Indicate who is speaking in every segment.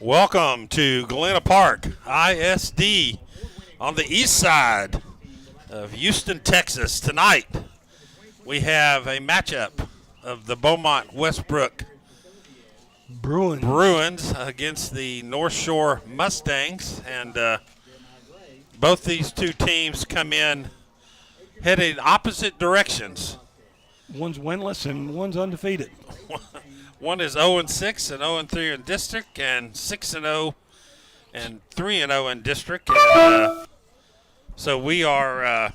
Speaker 1: Welcome to Galena Park ISD on the east side of Houston, Texas. Tonight we have a matchup of the Beaumont Westbrook Bruins against the North Shore Mustangs, and both these two teams come in headed opposite directions.
Speaker 2: One's winless and one's undefeated.
Speaker 1: One is 0-6 and 0-3 in district, and 6-0 and 3-0 in district. And, so we are,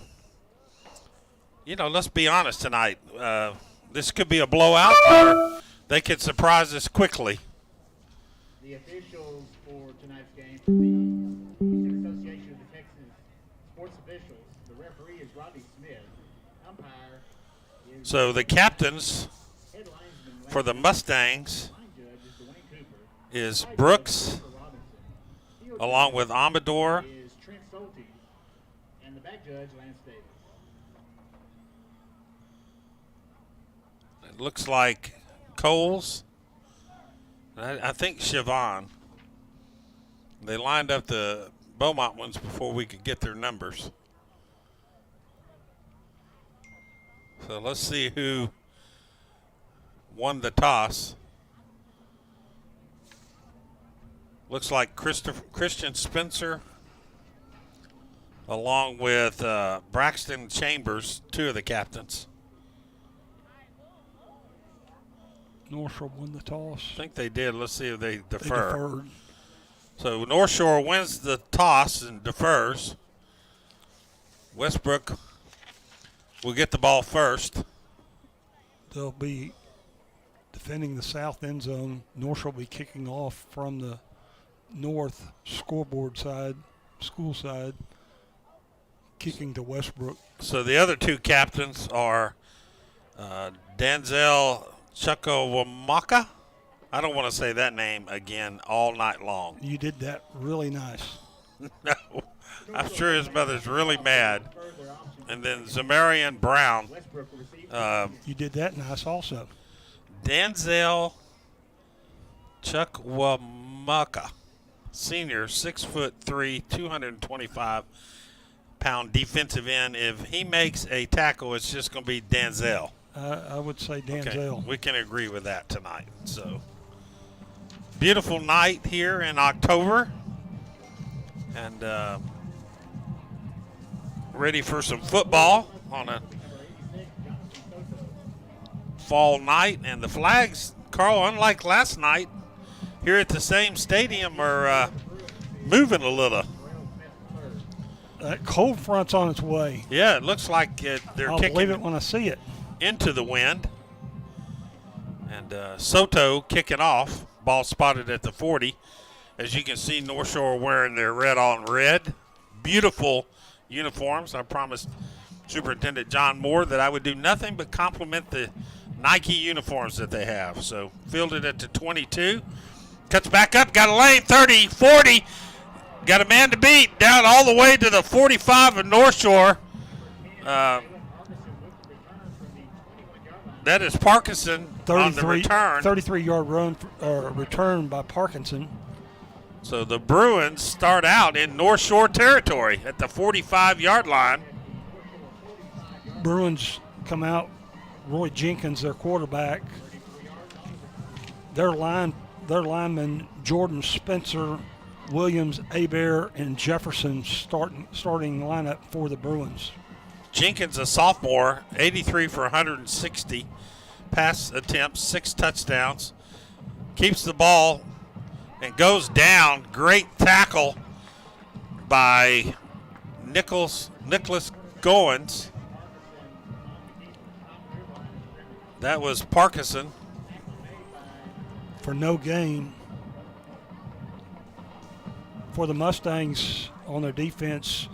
Speaker 1: let's be honest tonight. This could be a blowout, or they could surprise us quickly.
Speaker 3: The officials for tonight's game, the Eastern Association of the Texas Sports Officials, the referee is Rodney Smith. Umpire is
Speaker 1: So the captains for the Mustangs is Brooks, along with Amador,
Speaker 3: is Trent Solti, and the back judge Lance Davis.
Speaker 1: it looks like Coles, I think Siobhan. They lined up the Beaumont ones before we could get their numbers. So let's see who won the toss. Looks like Christian Spencer, along with Braxton Chambers, two of the captains.
Speaker 2: North Shore won the toss.
Speaker 1: I think they did. Let's see if they
Speaker 2: They
Speaker 1: defer.
Speaker 2: deferred.
Speaker 1: So North Shore wins the toss and defers. Westbrook will get the ball first.
Speaker 2: They'll be defending the south end zone. North Shore will be kicking off from the north scoreboard side, school side, kicking to Westbrook.
Speaker 1: So the other two captains are Denzel Chukwamaka. I don't want to say that name again all night long.
Speaker 2: You did that really nice.
Speaker 1: No, I'm sure his mother's really mad. And then Zamarian Brown.
Speaker 2: You did that nice also.
Speaker 1: Denzel Chukwamaka, senior, 6'3", 225-pound defensive end. If he makes a tackle, it's just going to be Denzel.
Speaker 2: I would say
Speaker 1: Okay,
Speaker 2: Denzel.
Speaker 1: we can agree with that tonight. So, beautiful night here in October, and ready for some football on a fall night. And the flags, Carl, unlike last night, here at the same stadium are moving a little.
Speaker 2: That cold front's on its way.
Speaker 1: Yeah, it looks like they're
Speaker 2: I'll believe
Speaker 1: kicking
Speaker 2: it when I see it.
Speaker 1: into the wind. And Soto kicking off. Ball spotted at the 40. As you can see, North Shore wearing their red on red. Beautiful uniforms. I promised Superintendent John Moore that I would do nothing but compliment the Nike uniforms that they have. So fielded at the 22. Cuts back up. Got a lane. 30, 40. Got a man to beat. Down all the way to the 45 of North Shore. That is Parkinson on the return.
Speaker 2: 33-yard run return by Parkinson.
Speaker 1: So the Bruins start out in North Shore territory at the 45-yard line.
Speaker 2: Bruins come out. Roy Jenkins, their quarterback. Their linemen, Jordan Spencer, Williams, Abear, and Jefferson starting lineup for the Bruins.
Speaker 1: Jenkins, a sophomore, 83 for 160 pass attempts, 6 touchdowns. Keeps the ball and goes down. Great tackle by Nicholas Goins. That was Parkinson.
Speaker 2: For no gain. For the Mustangs on their defense,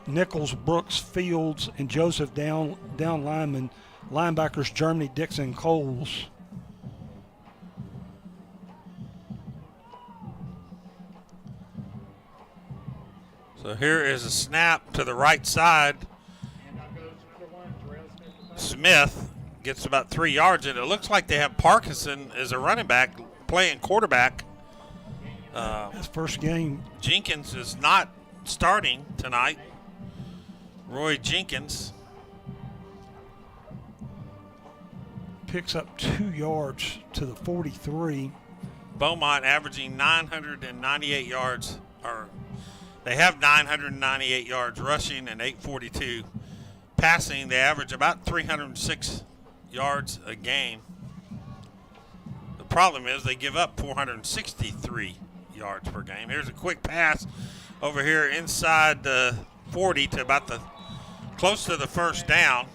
Speaker 2: Nichols, Brooks, Fields, and Joseph down linemen. Linebackers Germany, Dixon, Coles.
Speaker 1: So here is a snap to the right side. Smith gets about 3 yards, and it looks like they have Parkinson as a running back playing quarterback.
Speaker 2: His first game.
Speaker 1: Jenkins is not starting tonight. Roy Jenkins
Speaker 2: Picks up 2 yards to the 43.
Speaker 1: Beaumont averaging 998 yards, or they have 998 yards rushing and 842 passing. They average about 306 yards a game. The problem is they give up 463 yards per game. Here's a quick pass over here inside the 40 to about the close to the first down.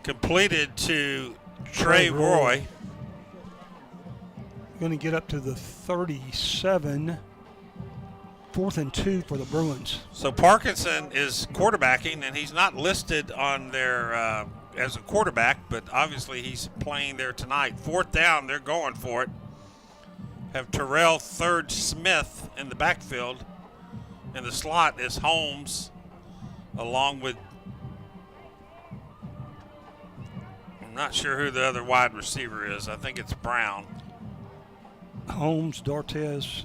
Speaker 1: Completed to Trey Roy.
Speaker 2: Going to get up to the 37. 4th and 2 for the Bruins.
Speaker 1: So Parkinson is quarterbacking, and he's not listed on their as a quarterback, but obviously he's playing there tonight. 4th down, they're going for it. Have Terrell Third Smith in the backfield. In the slot is Holmes, along with, I'm not sure who the other wide receiver is. I think it's Brown.
Speaker 2: Holmes, Dortez.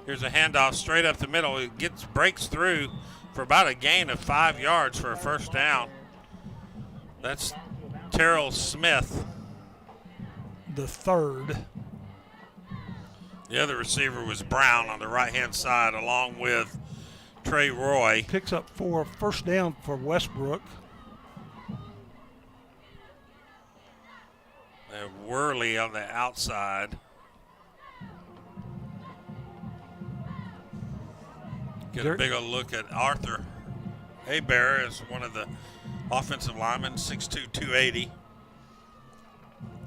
Speaker 1: Here's a handoff straight up the middle. It breaks through for about a gain of 5 yards for a first down. That's Terrell Smith.
Speaker 2: The third.
Speaker 1: The other receiver was Brown on the right-hand side, along with Trey Roy.
Speaker 2: Picks up 4. First down for Westbrook.
Speaker 1: And Worley on the outside. Get a big old look at Arthur Hebert as one of the offensive linemen, 6'2", 280.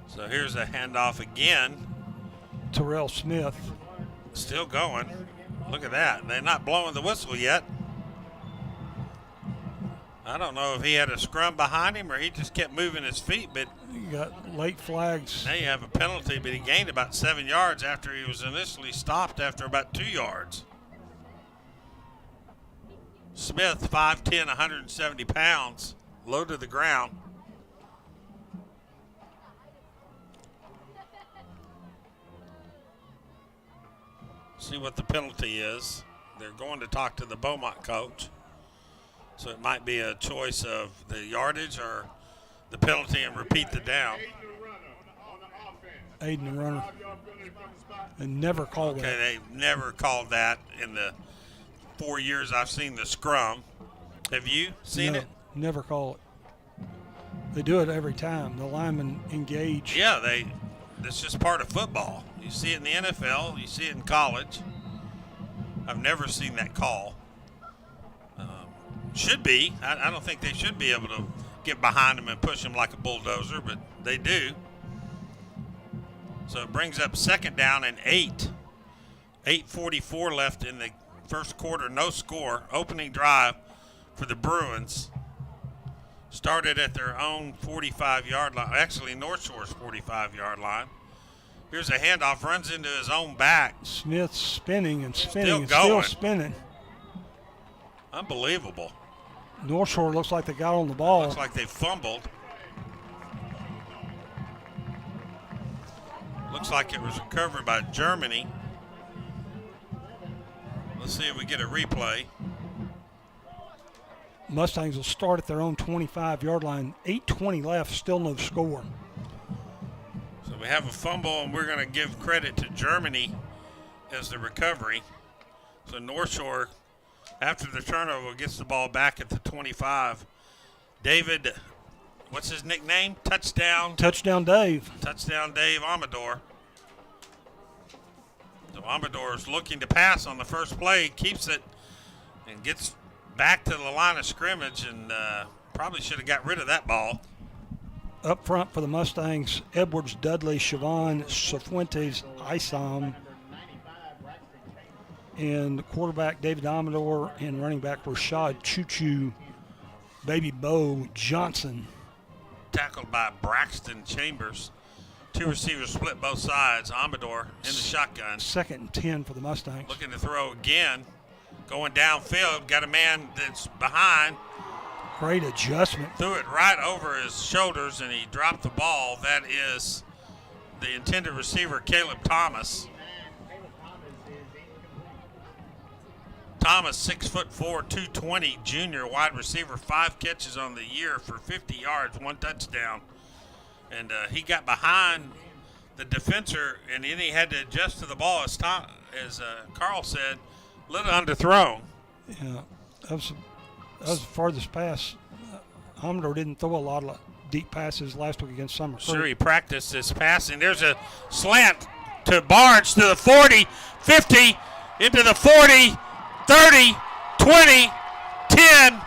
Speaker 1: So here's a handoff again.
Speaker 2: Terrell Smith.
Speaker 1: Still going. Look at that. They're not blowing the whistle yet. I don't know if he had a scrum behind him or he just kept moving his feet, but
Speaker 2: You got late flags.
Speaker 1: now you have a penalty, but he gained about 7 yards after he was initially stopped after about 2 yards. Smith, 5'10", 170 pounds, low to the ground. See what the penalty is. They're going to talk to the Beaumont coach. So it might be a choice of the yardage or the penalty and repeat the down.
Speaker 2: Aiding the runner. And never called
Speaker 1: Okay,
Speaker 2: that.
Speaker 1: they've never called that in the 4 years I've seen the scrum. Have you seen it?
Speaker 2: Never call it. They do it every time. The linemen engage.
Speaker 1: Yeah, that's just part of football. You see it in the NFL. You see it in college. I've never seen that call. Should be. I don't think they should be able to get behind them and push them like a bulldozer, but they do. So it brings up second down and 8. 8:44 left in the first quarter. No score. Opening drive for the Bruins. Started at their own 45-yard line. Actually, North Shore's 45-yard line. Here's a handoff. Runs into his own back.
Speaker 2: Smith spinning and spinning
Speaker 1: Still
Speaker 2: and
Speaker 1: going.
Speaker 2: still spinning.
Speaker 1: Unbelievable.
Speaker 2: North Shore looks like they got on the ball.
Speaker 1: Looks like they fumbled. Looks like it was recovered by Germany. Let's see if we get a replay.
Speaker 2: Mustangs will start at their own 25-yard line. 8:20 left, still no score.
Speaker 1: So we have a fumble, and we're going to give credit to Germany as the recovery. So North Shore, after the turnover, gets the ball back at the 25. David, what's his nickname? Touchdown
Speaker 2: Dave.
Speaker 1: Touchdown Dave Amador. So Amador is looking to pass on the first play, keeps it, and gets back to the line of scrimmage, and probably should have got rid of that ball.
Speaker 2: Up front for the Mustangs, Edwards, Dudley, Siobhan, Cifuentes, Isom, and quarterback David Amador, and running back Rashad Choo-Choo, Baby Bo Johnson.
Speaker 1: Tackled by Braxton Chambers. Two receivers split both sides. Amador in the shotgun.
Speaker 2: 2nd and 10 for the Mustangs.
Speaker 1: Looking to throw again. Going downfield. Got a man that's behind.
Speaker 2: Great adjustment.
Speaker 1: Threw it right over his shoulders, and he dropped the ball. That is the intended receiver, Caleb Thomas. Thomas, 6'4", 220, junior wide receiver, 5 catches on the year for 50 yards, 1 touchdown. And he got behind the defender, and then he had to adjust to the ball. As Carl said, a little underthrown.
Speaker 2: Yeah, that was the farthest pass. Hummer didn't throw a lot of deep passes last week against Summer.
Speaker 1: Sure, he practiced his passing. There's a slant to Barnes to the 40, 50, into the 40, 30, 20, 10.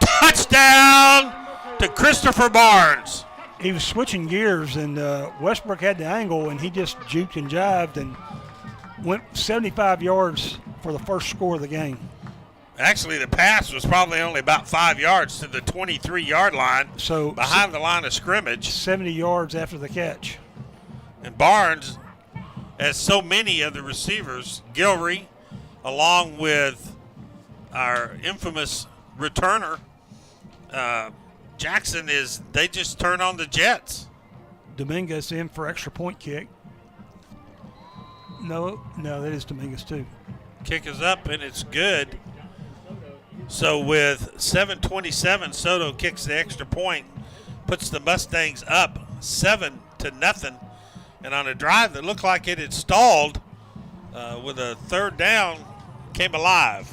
Speaker 1: Touchdown to Christopher Barnes.
Speaker 2: He was switching gears, and Westbrook had the angle, and he just juked and jived and went 75 yards for the first score of the game.
Speaker 1: Actually, the pass was probably only about 5 yards to the 23-yard line,
Speaker 2: so
Speaker 1: behind the line of scrimmage.
Speaker 2: 70 yards after the catch.
Speaker 1: And Barnes, as so many of the receivers, Gilry, along with our infamous returner, Jackson, they just turn on the jets.
Speaker 2: Dominguez in for extra point kick. No, that is Dominguez too.
Speaker 1: Kick is up, and it's good. So with 7:27, Soto kicks the extra point, puts the Mustangs up 7-0, and on a drive that looked like it had stalled with a third down, came alive.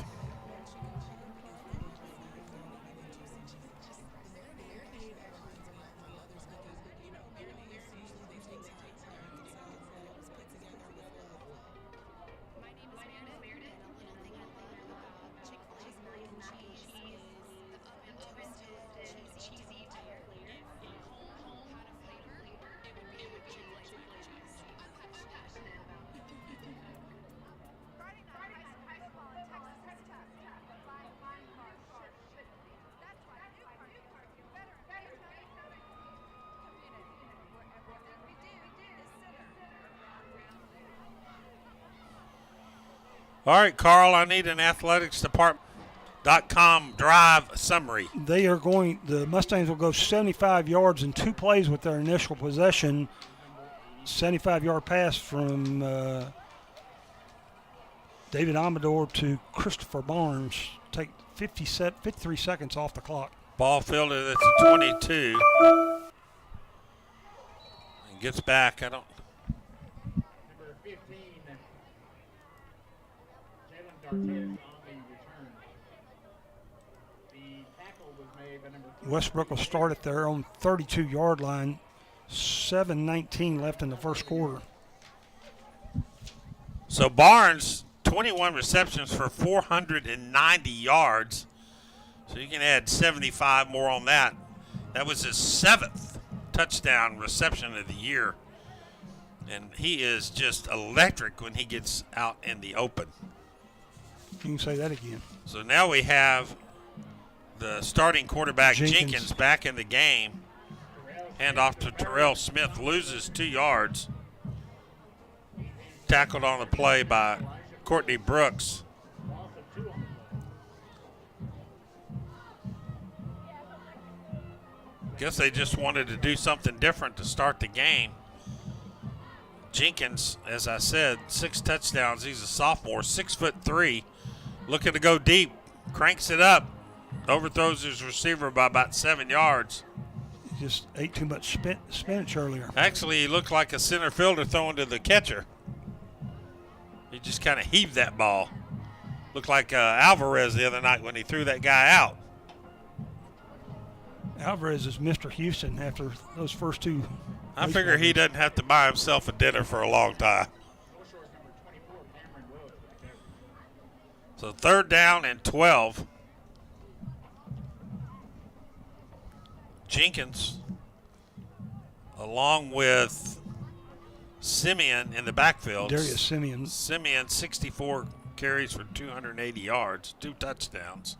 Speaker 1: All right, Carl, I need an athleticsdepartment.com drive summary.
Speaker 2: The Mustangs will go 75 yards in 2 plays with their initial possession. 75-yard pass from David Amador to Christopher Barnes. Take 53 seconds off the clock.
Speaker 1: Ball fielded at the 22. And gets back.
Speaker 3: Number 15, Jalen Dartez on the return. The tackle was made by number 4.
Speaker 2: Westbrook will start at their own 32-yard line. 7:19 left in the first quarter.
Speaker 1: So Barnes, 21 receptions for 490 yards. So you can add 75 more on that. That was his 7th touchdown reception of the year. And he is just electric when he gets out in the open.
Speaker 2: You can say that again.
Speaker 1: So now we have the starting quarterback Jenkins back in the game. Hand off to Terrell Smith, loses 2 yards. Tackled on the play by Courtney Brooks. Guess they just wanted to do something different to start the game. Jenkins, as I said, 6 touchdowns. He's a sophomore, 6'3", looking to go deep. Cranks it up. Overthrows his receiver by about 7 yards.
Speaker 2: He just ate too much spinach earlier.
Speaker 1: Actually, he looked like a center fielder throwing to the catcher. He just kind of heaved that ball. Looked like Alvarez the other night when he threw that guy out.
Speaker 2: Alvarez is Mr. Houston after those first 2.
Speaker 1: I figure he doesn't have to buy himself a dinner for a long time. So 3rd down and 12. Jenkins, along with Simeon in the backfield.
Speaker 2: Darius Simeon.
Speaker 1: Simeon, 64 carries for 280 yards, 2 touchdowns.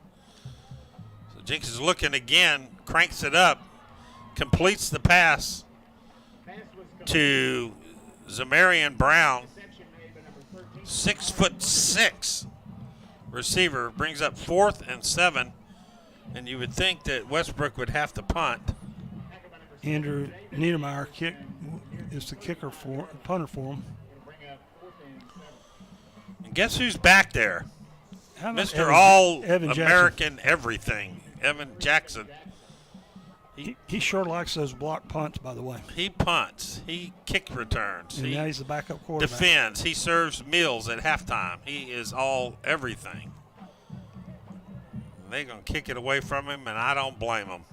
Speaker 1: So Jenkins is looking again, cranks it up, completes the pass to Zamarian Brown, 6'6" receiver, brings up 4th and 7. And you would think that Westbrook would have to punt.
Speaker 2: Andrew Niedermeyer is the punter for him.
Speaker 1: And guess who's back there?
Speaker 2: How about
Speaker 1: Mr.
Speaker 2: Evan-
Speaker 1: All
Speaker 2: Evan Jackson?
Speaker 1: American everything, Evan Jackson.
Speaker 2: He sure likes those block punts, by the way.
Speaker 1: He punts. He kick returns.
Speaker 2: And
Speaker 1: He
Speaker 2: now he's the backup quarterback.
Speaker 1: defends. He serves meals at halftime. He is all everything. They're going to kick it away from him, and I don't blame them.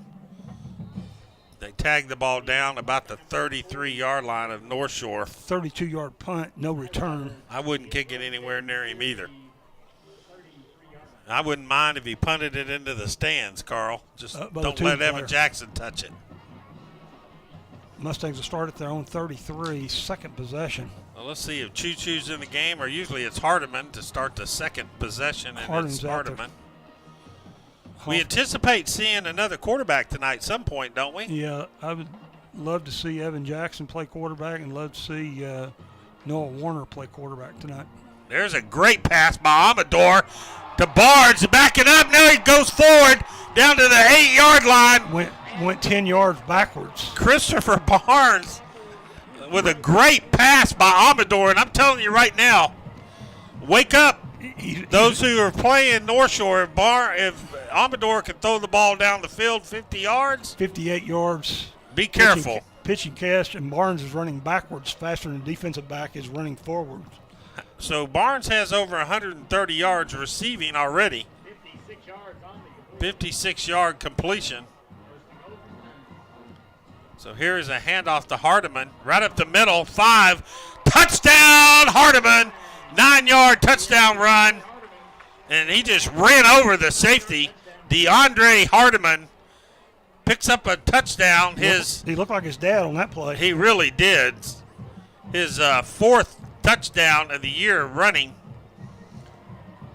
Speaker 1: They tagged the ball down about the 33-yard line of North Shore.
Speaker 2: 32-yard punt, no return.
Speaker 1: I wouldn't kick it anywhere near him either. I wouldn't mind if he punted it into the stands, Carl. Just
Speaker 2: by the
Speaker 1: don't
Speaker 2: two
Speaker 1: let Evan
Speaker 2: player.
Speaker 1: Jackson touch it.
Speaker 2: Mustangs will start at their own 33, second possession.
Speaker 1: Well, let's see if Choo Choo's in the game, or usually it's Hardiman to start the second possession, and
Speaker 2: Hardiman's
Speaker 1: it's
Speaker 2: out there.
Speaker 1: Hardiman. We anticipate seeing another quarterback tonight at some point, don't we?
Speaker 2: Yeah, I would love to see Evan Jackson play quarterback and love to see Noah Warner play quarterback tonight.
Speaker 1: There's a great pass by Amador to Barnes, backing up. Now he goes forward down to the 8-yard line.
Speaker 2: Went 10 yards backwards.
Speaker 1: Christopher Barnes with a great pass by Amador, and I'm telling you right now, wake up. Those who are playing North Shore, if Amador can throw the ball down the field 50 yards,
Speaker 2: 58 yards.
Speaker 1: be careful.
Speaker 2: Pitching catch, and Barnes is running backwards faster than the defensive back is running forward.
Speaker 1: So Barnes has over 130 yards receiving already.
Speaker 3: 56 yards on the complete.
Speaker 1: 56-yard completion. So here is a handoff to Hardiman, right up the middle, 5. Touchdown, Hardiman. 9-yard touchdown run. And he just ran over the safety. DeAndre Hardiman picks up a touchdown.
Speaker 2: He looked like his dad on that play.
Speaker 1: He really did. His fourth touchdown of the year running.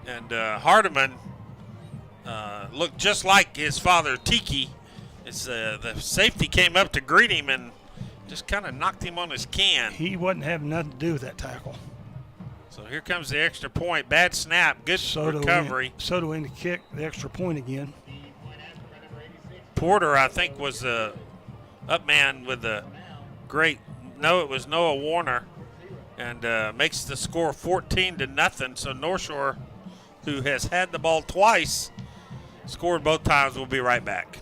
Speaker 1: And Hardiman looked just like his father, Tiki. The safety came up to greet him and just kind of knocked him on his can.
Speaker 2: He wasn't having nothing to do with that tackle.
Speaker 1: So here comes the extra point. Bad snap. Good recovery.
Speaker 2: Soto in to kick the extra point again.
Speaker 1: Porter, I think, was the up man with the great. No, it was Noah Warner, and makes the score 14-0. So North Shore, who has had the ball twice, scored both times. We'll be right back.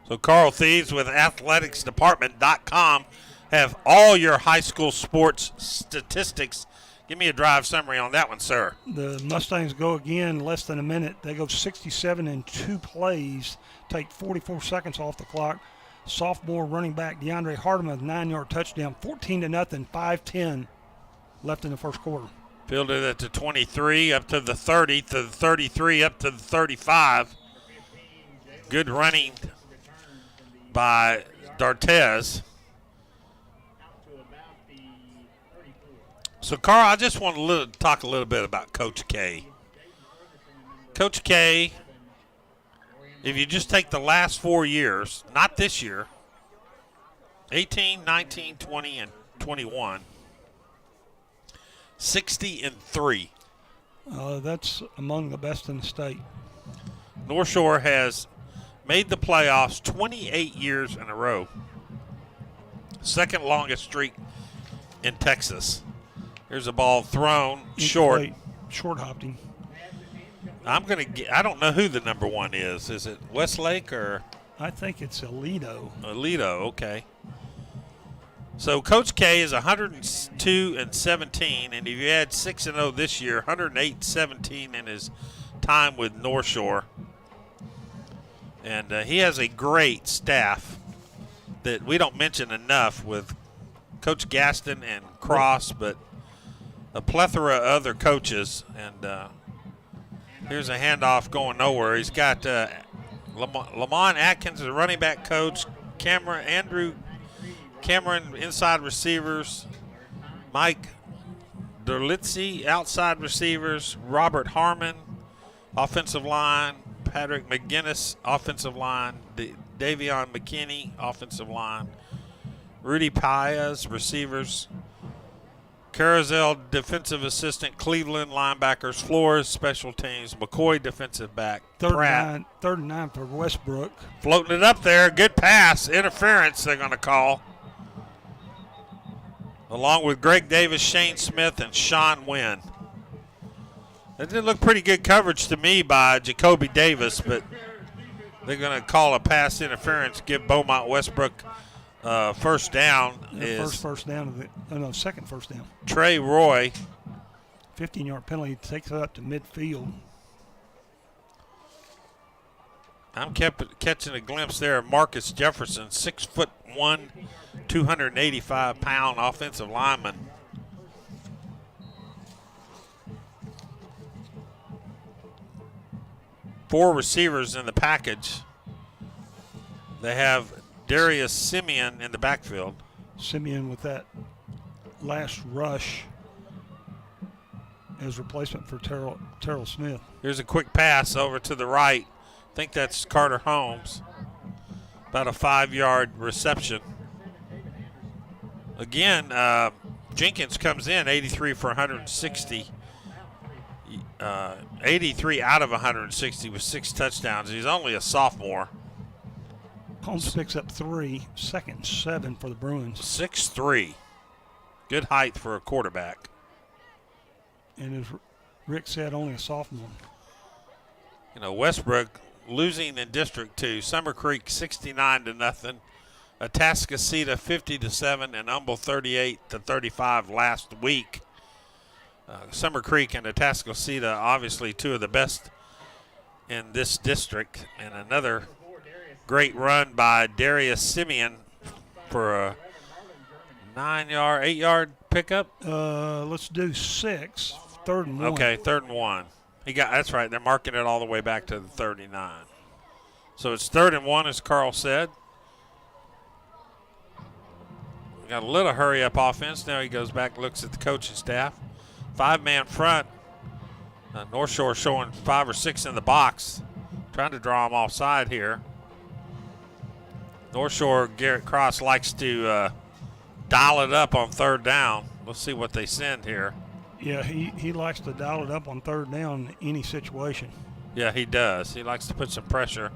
Speaker 1: So Carl Thieves with athleticsdepartment.com have all your high school sports statistics. Give me a drive summary on that one, sir.
Speaker 2: The Mustangs go again less than a minute. They go 67 in 2 plays, take 44 seconds off the clock. Sophomore running back DeAndre Hardiman, 9-yard touchdown, 14-0, 5:10 left in the first quarter.
Speaker 1: Fielded at the 23, up to the 30, to the 33, up to the 35. Good running by D'Artez. So, Carl, I just want to talk a little bit about Coach K. Coach K, if you just take the last 4 years, not this year, 18, 19, 20, and 21, 60-3.
Speaker 2: That's among the best in the state.
Speaker 1: North Shore has made the playoffs 28 years in a row. Second longest streak in Texas. There's a ball thrown short.
Speaker 2: Short hopped him.
Speaker 1: I'm going to get, I don't know who the number 1 is. Is it Westlake or
Speaker 2: I think it's Alito.
Speaker 1: Alito? Okay. So Coach K is 102-17, and if you add 6-0 this year, 108-17 in his time with North Shore. And he has a great staff that we don't mention enough with Coach Gaston and Cross, but a plethora of other coaches. And Here's a handoff going nowhere. He's got Lamont Atkins, the running back coach, Andrew Cameron, inside receivers, Mike Derlitzi, outside receivers, Robert Harmon, offensive line, Patrick McGinnis, offensive line, Davion McKinney, offensive line, Rudy Paez, receivers, Carousel, defensive assistant, Cleveland, linebackers, Flores, special teams, McCoy, defensive back, Pratt.
Speaker 2: Third and 9 for Westbrook.
Speaker 1: Floating it up there, good pass, interference they're going to call. Along with Greg Davis, Shane Smith, and Sean Wynn. It did look pretty good coverage to me by Jacoby Davis, but they're going to call a pass interference, give Beaumont Westbrook first down.
Speaker 2: Second first down.
Speaker 1: Trey Roy.
Speaker 2: 15-yard penalty takes it up to midfield.
Speaker 1: I'm catching a glimpse there of Marcus Jefferson, 6'1", 285-pound offensive lineman. Four receivers in the package. They have Darius Simeon in the backfield.
Speaker 2: Simeon with that last rush as replacement for Terrell Smith.
Speaker 1: Here's a quick pass over to the right. I think that's Carter Holmes. About a 5-yard reception. Again, Jenkins comes in 83 for 160. 83 out of 160 with 6 touchdowns. He's only a sophomore.
Speaker 2: Holmes picks up 3, second and 7 for the Bruins.
Speaker 1: 6'3". Good height for a quarterback.
Speaker 2: And as Rick said, only a sophomore.
Speaker 1: You know, Westbrook losing in District 2. Summer Creek 69-0. Atascocita 50-7 and Humble 38-35 last week. Summer Creek and Atascocita, obviously two of the best in this district. And another great run by Darius Simeon for a 8-yard pickup.
Speaker 2: Let's do 6, 3rd and 1.
Speaker 1: Okay, 3rd and 1. That's right. They're marking it all the way back to the 39. So it's 3rd and 1, as Carl said. Got a little hurry-up offense. Now he goes back, looks at the coaching staff. 5-man front. North Shore showing 5 or 6 in the box. Trying to draw them offside here. North Shore, Garrett Cross likes to dial it up on 3rd down. Let's see what they send here.
Speaker 2: Yeah, he likes to dial it up on 3rd down in any situation.
Speaker 1: Yeah, he does. He likes to put some pressure.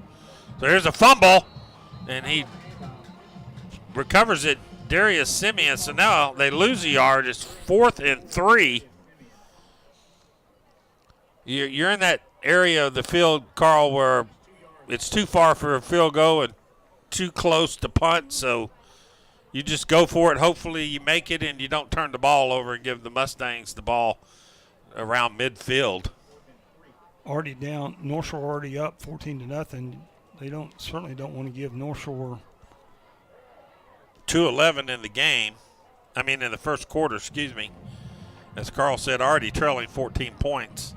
Speaker 1: So here's a fumble, and he recovers it. Darius Simeon. So now they lose a yard. It's 4th and 3. You're in that area of the field, Carl, where it's too far for a field goal and too close to punt. So you just go for it. Hopefully you make it and you don't turn the ball over and give the Mustangs the ball around midfield.
Speaker 2: Already down. North Shore already up 14-0. They certainly don't want to give North Shore
Speaker 1: 2:11 in the game. I mean, in the first quarter, excuse me. As Carl said, already trailing 14 points.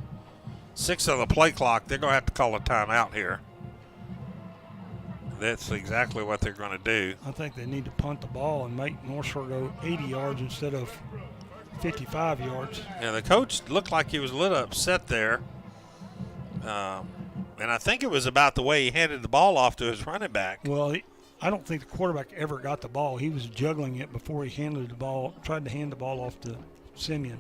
Speaker 1: 6 on the play clock. They're going to have to call a timeout here. That's exactly what they're going to do.
Speaker 2: I think they need to punt the ball and make North Shore go 80 yards instead of 55 yards.
Speaker 1: Yeah, the coach looked like he was a little upset there. And I think it was about the way he handed the ball off to his running back.
Speaker 2: Well, I don't think the quarterback ever got the ball. He was juggling it before he handed the ball, tried to hand the ball off to Simeon.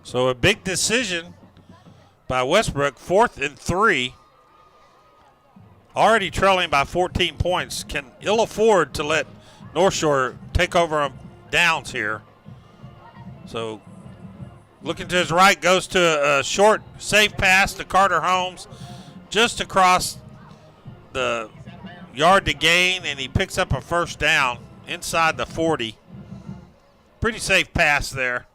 Speaker 1: So a big decision by Westbrook. 4th and 3. Already trailing by 14 points. Can ill afford to let North Shore take over on downs here. So looking to his right, goes to a short, safe pass to Carter Holmes just across the yard to gain, and he picks up a first down inside the 40. Pretty safe pass there.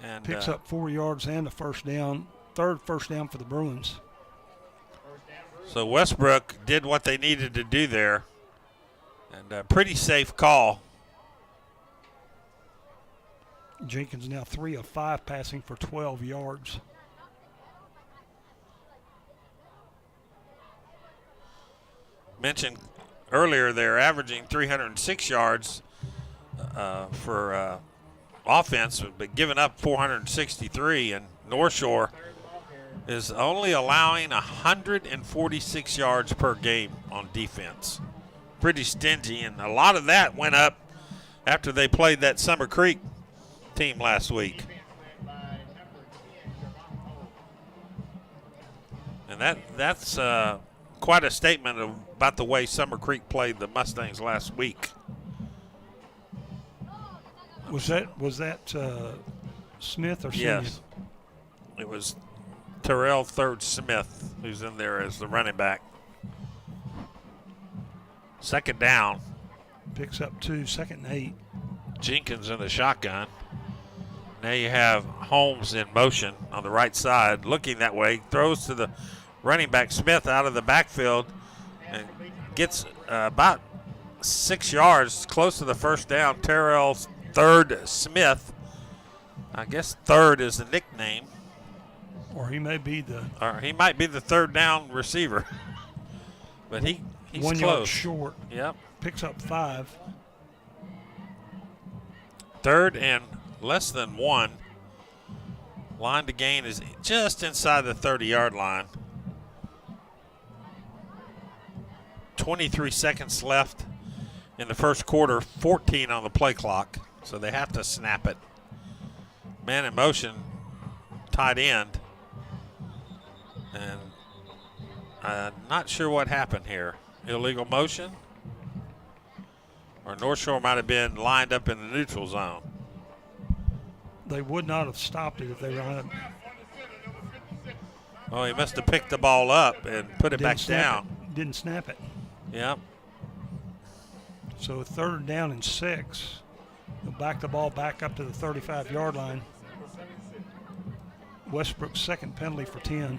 Speaker 1: And
Speaker 2: picks up 4 yards and a first down. 3rd first down for the Bruins.
Speaker 1: So Westbrook did what they needed to do there. And a pretty safe call.
Speaker 2: Jenkins now 3 of 5 passing for 12 yards.
Speaker 1: Mentioned earlier they're averaging 306 yards for offense, but giving up 463, and North Shore is only allowing 146 yards per game on defense. Pretty stingy, and a lot of that went up after they played that Summer Creek team last week. And that's quite a statement about the way Summer Creek played the Mustangs last week.
Speaker 2: Was that Smith or Simeon?
Speaker 1: Yes. It was Terrell Third Smith who's in there as the running back. 2nd down.
Speaker 2: Picks up 2, 2nd and 8.
Speaker 1: Jenkins in the shotgun. Now you have Holmes in motion on the right side, looking that way. Throws to the running back Smith out of the backfield and gets about 6 yards, close to the first down. Terrell Third Smith. I guess Third is the nickname.
Speaker 2: Or he might be the
Speaker 1: 3rd down receiver. But he's
Speaker 2: 1
Speaker 1: close.
Speaker 2: yard short.
Speaker 1: Yep.
Speaker 2: Picks up 5.
Speaker 1: 3rd and less than 1. Line to gain is just inside the 30-yard line. 23 seconds left in the first quarter, 14 on the play clock, so they have to snap it. Man in motion, tight end. And I'm not sure what happened here. Illegal motion? Or North Shore might have been lined up in the neutral zone.
Speaker 2: They would not have stopped it if they ran.
Speaker 1: Oh, he must have picked the ball up and put it back down.
Speaker 2: Didn't snap it.
Speaker 1: Yep.
Speaker 2: So 3rd down and 6. They'll back the ball back up to the 35-yard line. Westbrook's 2nd penalty for 10.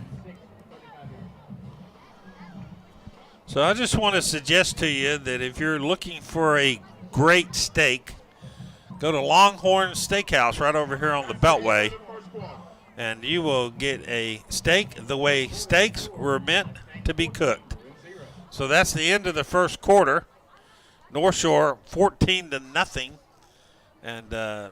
Speaker 1: So I just want to suggest to you that if you're looking for a great steak, go to Longhorn Steakhouse right over here on the Beltway, and you will get a steak the way steaks were meant to be cooked. So that's the end of the first quarter. North Shore 14-0, and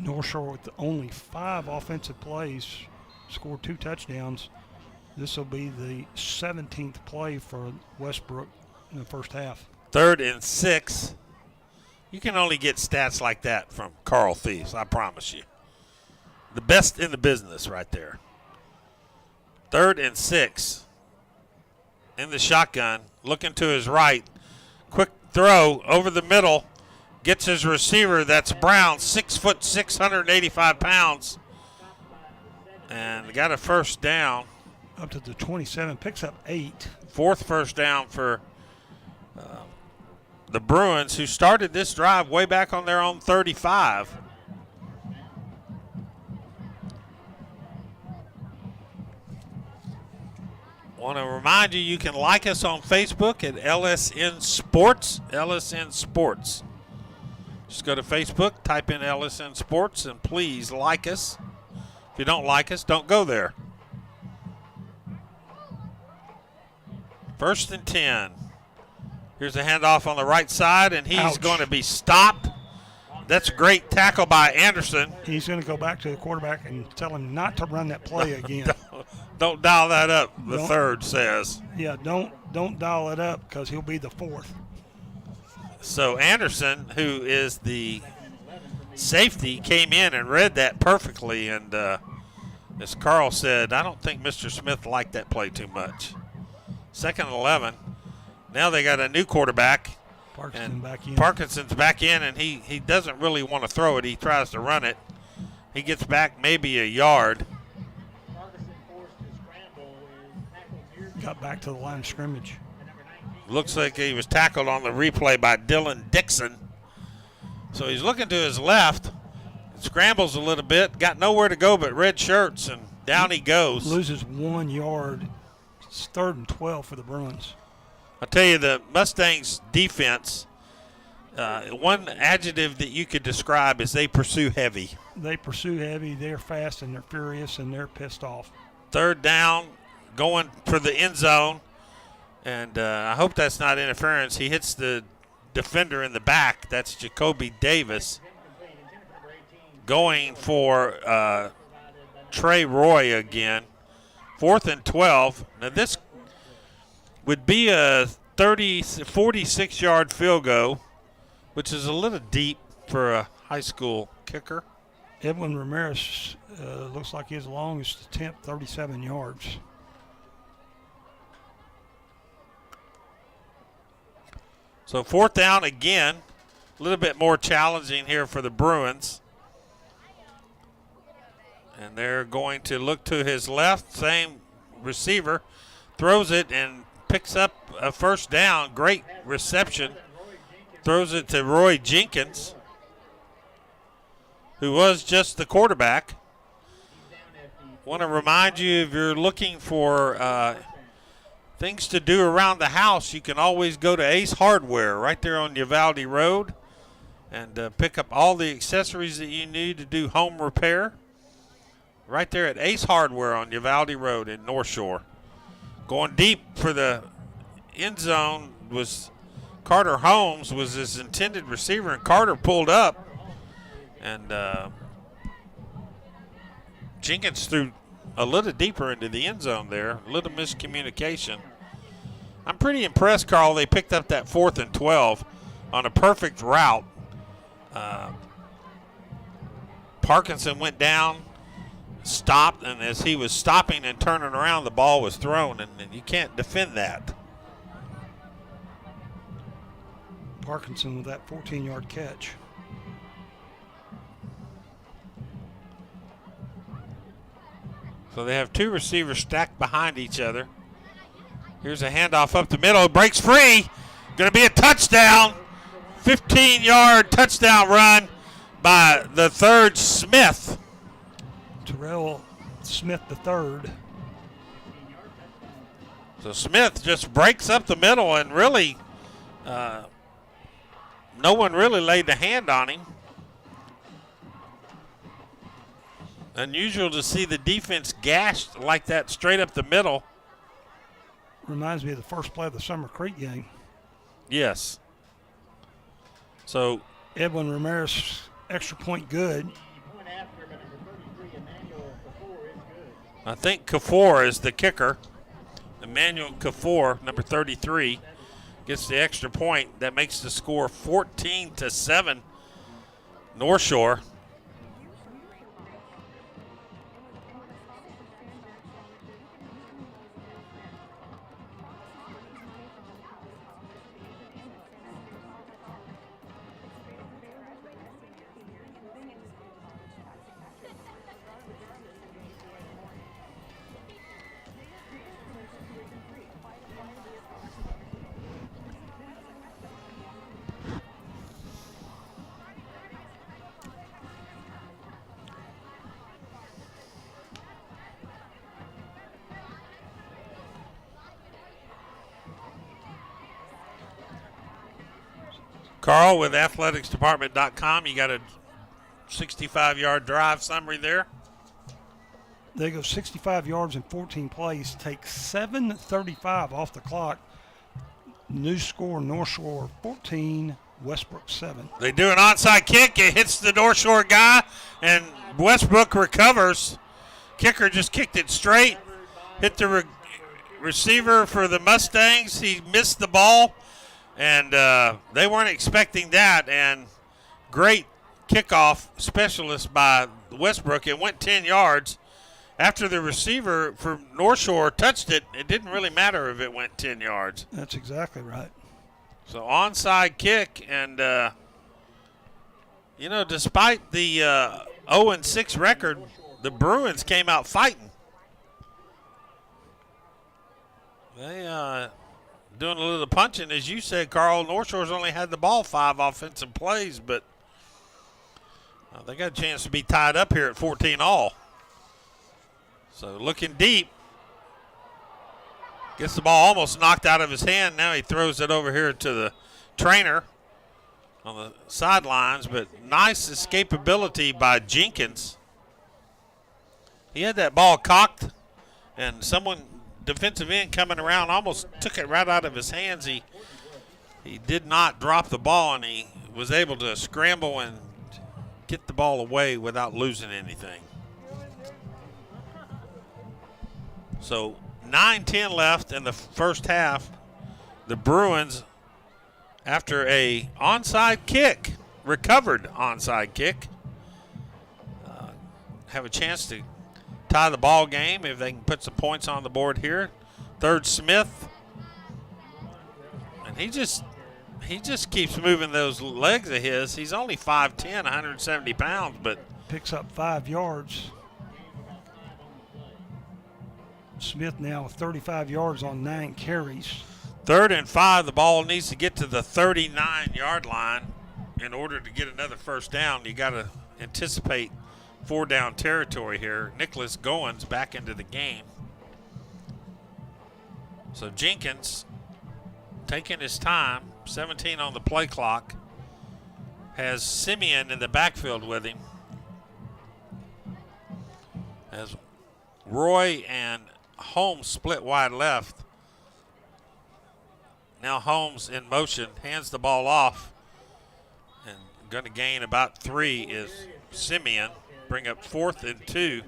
Speaker 2: North Shore with only 5 offensive plays, scored 2 touchdowns. This will be the 17th play for Westbrook in the first half.
Speaker 1: 3rd and 6. You can only get stats like that from Carl Thieves, I promise you. The best in the business right there. 3rd and 6. In the shotgun, looking to his right. Quick throw over the middle. Gets his receiver. That's Brown, 6 foot, 685 pounds. And got a first down.
Speaker 2: Up to the 27, picks up 8.
Speaker 1: 4th first down for the Bruins, who started this drive way back on their own 35. Want to remind you, you can like us on Facebook at LSN Sports. LSN Sports. Just go to Facebook, type in LSN Sports, and please like us. If you don't like us, don't go there. 1st and 10. Here's a handoff on the right side, and he's going to be stopped. That's a great tackle by Anderson.
Speaker 2: He's going to go back to the quarterback and tell him not to run that play again.
Speaker 1: Don't dial that up, the third says.
Speaker 2: Yeah, don't dial it up because he'll be the 4th.
Speaker 1: So Anderson, who is the safety, came in and read that perfectly. And as Carl said, I don't think Mr. Smith liked that play too much. 2nd and 11. Now they got a new quarterback. Parkinson's back in, and he doesn't really want to throw it. He tries to run it. He gets back maybe a yard.
Speaker 2: Got back to the line of scrimmage.
Speaker 1: Looks like he was tackled on the replay by Dylan Dixon. So he's looking to his left. Scrambles a little bit. Got nowhere to go but red shirts, and down he goes.
Speaker 2: Loses 1 yard. It's 3rd and 12 for the Bruins.
Speaker 1: I'll tell you, the Mustangs' defense, one adjective that you could describe is they pursue heavy.
Speaker 2: They pursue heavy. They're fast, and they're furious, and they're pissed off.
Speaker 1: 3rd down, going for the end zone. And I hope that's not interference. He hits the defender in the back. That's Jacoby Davis. Going for Trey Roy again. 4th and 12. Now this would be a 46-yard field goal, which is a little deep for a high school kicker.
Speaker 2: Edwin Ramirez looks like his longest attempt, 37 yards.
Speaker 1: So 4th down again, a little bit more challenging here for the Bruins. And they're going to look to his left, same receiver, throws it and picks up a first down. Great reception. Throws it to Roy Jenkins, who was just the quarterback. Want to remind you, if you're looking for things to do around the house, you can always go to Ace Hardware right there on Uvalde Road and pick up all the accessories that you need to do home repair. Right there at Ace Hardware on Uvalde Road in North Shore. Going deep for the end zone was Carter Holmes, was his intended receiver, and Carter pulled up. And Jenkins threw a little deeper into the end zone there. A little miscommunication. I'm pretty impressed, Carl. They picked up that 4th and 12 on a perfect route. Parkinson went down, stopped, and as he was stopping and turning around, the ball was thrown, and you can't defend that.
Speaker 2: Parkinson with that 14-yard catch.
Speaker 1: So they have 2 receivers stacked behind each other. Here's a handoff up the middle. Breaks free. Going to be a touchdown. 15-yard touchdown run by the 3rd Smith.
Speaker 2: Terrell Smith the 3rd.
Speaker 1: So Smith just breaks up the middle, and really no one really laid a hand on him. Unusual to see the defense gashed like that straight up the middle.
Speaker 2: Reminds me of the first play of the Summer Creek game.
Speaker 1: Yes. So
Speaker 2: Edwin Ramirez, extra point good.
Speaker 1: I think Kafour is the kicker. Emmanuel Kafour, number 33, gets the extra point. That makes the score 14-7 North Shore. Carl with athleticsdepartment.com. You got a 65-yard drive summary there.
Speaker 2: They go 65 yards in 14 plays, take 7:35 off the clock. New score, North Shore 14, Westbrook 7.
Speaker 1: They do an onside kick. It hits the North Shore guy, and Westbrook recovers. Kicker just kicked it straight, hit the receiver for the Mustangs. He missed the ball, and they weren't expecting that. And great kickoff specialist by Westbrook. It went 10 yards. After the receiver for North Shore touched it, it didn't really matter if it went 10 yards.
Speaker 2: That's exactly right.
Speaker 1: So onside kick, and despite the 0-6 record, the Bruins came out fighting. They doing a little punching, as you said, Carl. North Shore's only had the ball 5 offensive plays, but they got a chance to be tied up here at 14-all. So looking deep. Gets the ball almost knocked out of his hand. Now he throws it over here to the trainer on the sidelines, but nice escapability by Jenkins. He had that ball cocked, and someone, defensive end coming around, almost took it right out of his hands. He did not drop the ball, and he was able to scramble and get the ball away without losing anything. So 9:10 left in the first half. The Bruins, after a onside kick, recovered onside kick, have a chance to tie the ball game if they can put some points on the board here. Third Smith, and he just keeps moving those legs of his. He's only 5'10", 170 pounds, but
Speaker 2: picks up 5 yards. Smith now 35 yards on 9 carries.
Speaker 1: 3rd and 5, the ball needs to get to the 39-yard line in order to get another first down. You got to anticipate 4-down territory here. Nicholas Goins back into the game. So Jenkins taking his time, 17 on the play clock, has Simeon in the backfield with him. As Roy and Holmes split wide left. Now Holmes in motion, hands the ball off, and going to gain about 3 is Simeon. Bring up 4th and 2.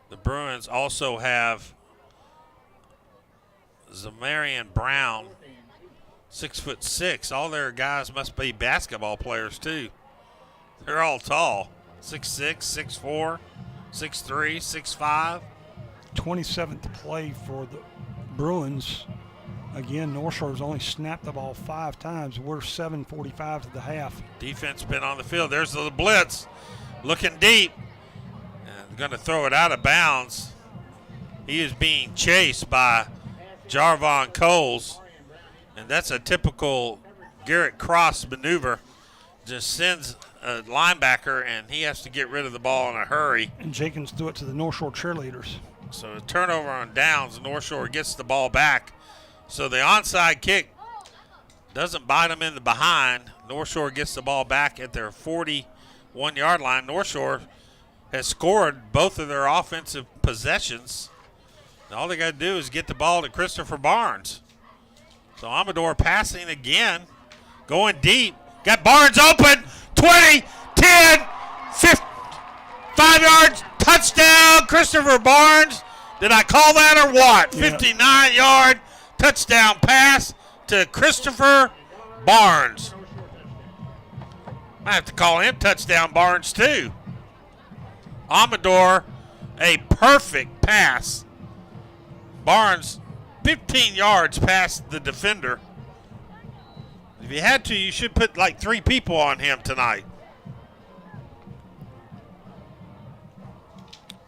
Speaker 1: The Bruins also have Zamarian Brown, 6'6". All their guys must be basketball players too. They're all tall, 6'6", 6'4", 6'3", 6'5".
Speaker 2: 27th play for the Bruins. Again, North Shore's only snapped the ball 5 times. We're 7:45 to the half.
Speaker 1: Defense been on the field. There's the blitz, looking deep, and going to throw it out of bounds. He is being chased by Jarvon Coles, and that's a typical Garrett Cross maneuver. Just sends a linebacker, and he has to get rid of the ball in a hurry.
Speaker 2: And Jenkins threw it to the North Shore cheerleaders.
Speaker 1: So a turnover on downs. North Shore gets the ball back. So the onside kick doesn't bite them in the behind. North Shore gets the ball back at their 41-yard line. North Shore has scored both of their offensive possessions. And all they got to do is get the ball to Christopher Barnes. So Amador passing again, going deep. Got Barnes open, 20, 10, 5 yards, touchdown, Christopher Barnes. Did I call that or what?
Speaker 2: Yeah.
Speaker 1: 59-yard touchdown pass to Christopher Barnes. I have to call him touchdown Barnes too. Amador, a perfect pass. Barnes, 15 yards past the defender. If you had to, you should put like 3 people on him tonight.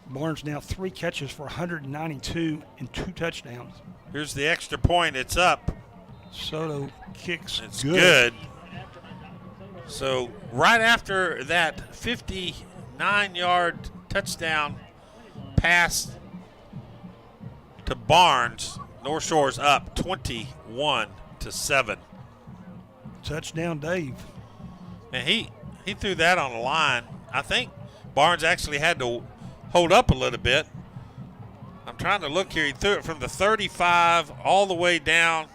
Speaker 2: Barnes now 3 catches for 192 and 2 touchdowns.
Speaker 1: Here's the extra point. It's up.
Speaker 2: Soto kicks
Speaker 1: It's good. So right after that 59-yard touchdown pass to Barnes, North Shore's up 21-7.
Speaker 2: Touchdown, Dave.
Speaker 1: And he threw that on the line. I think Barnes actually had to hold up a little bit. I'm trying to look here. He threw it from the 35 all the way down,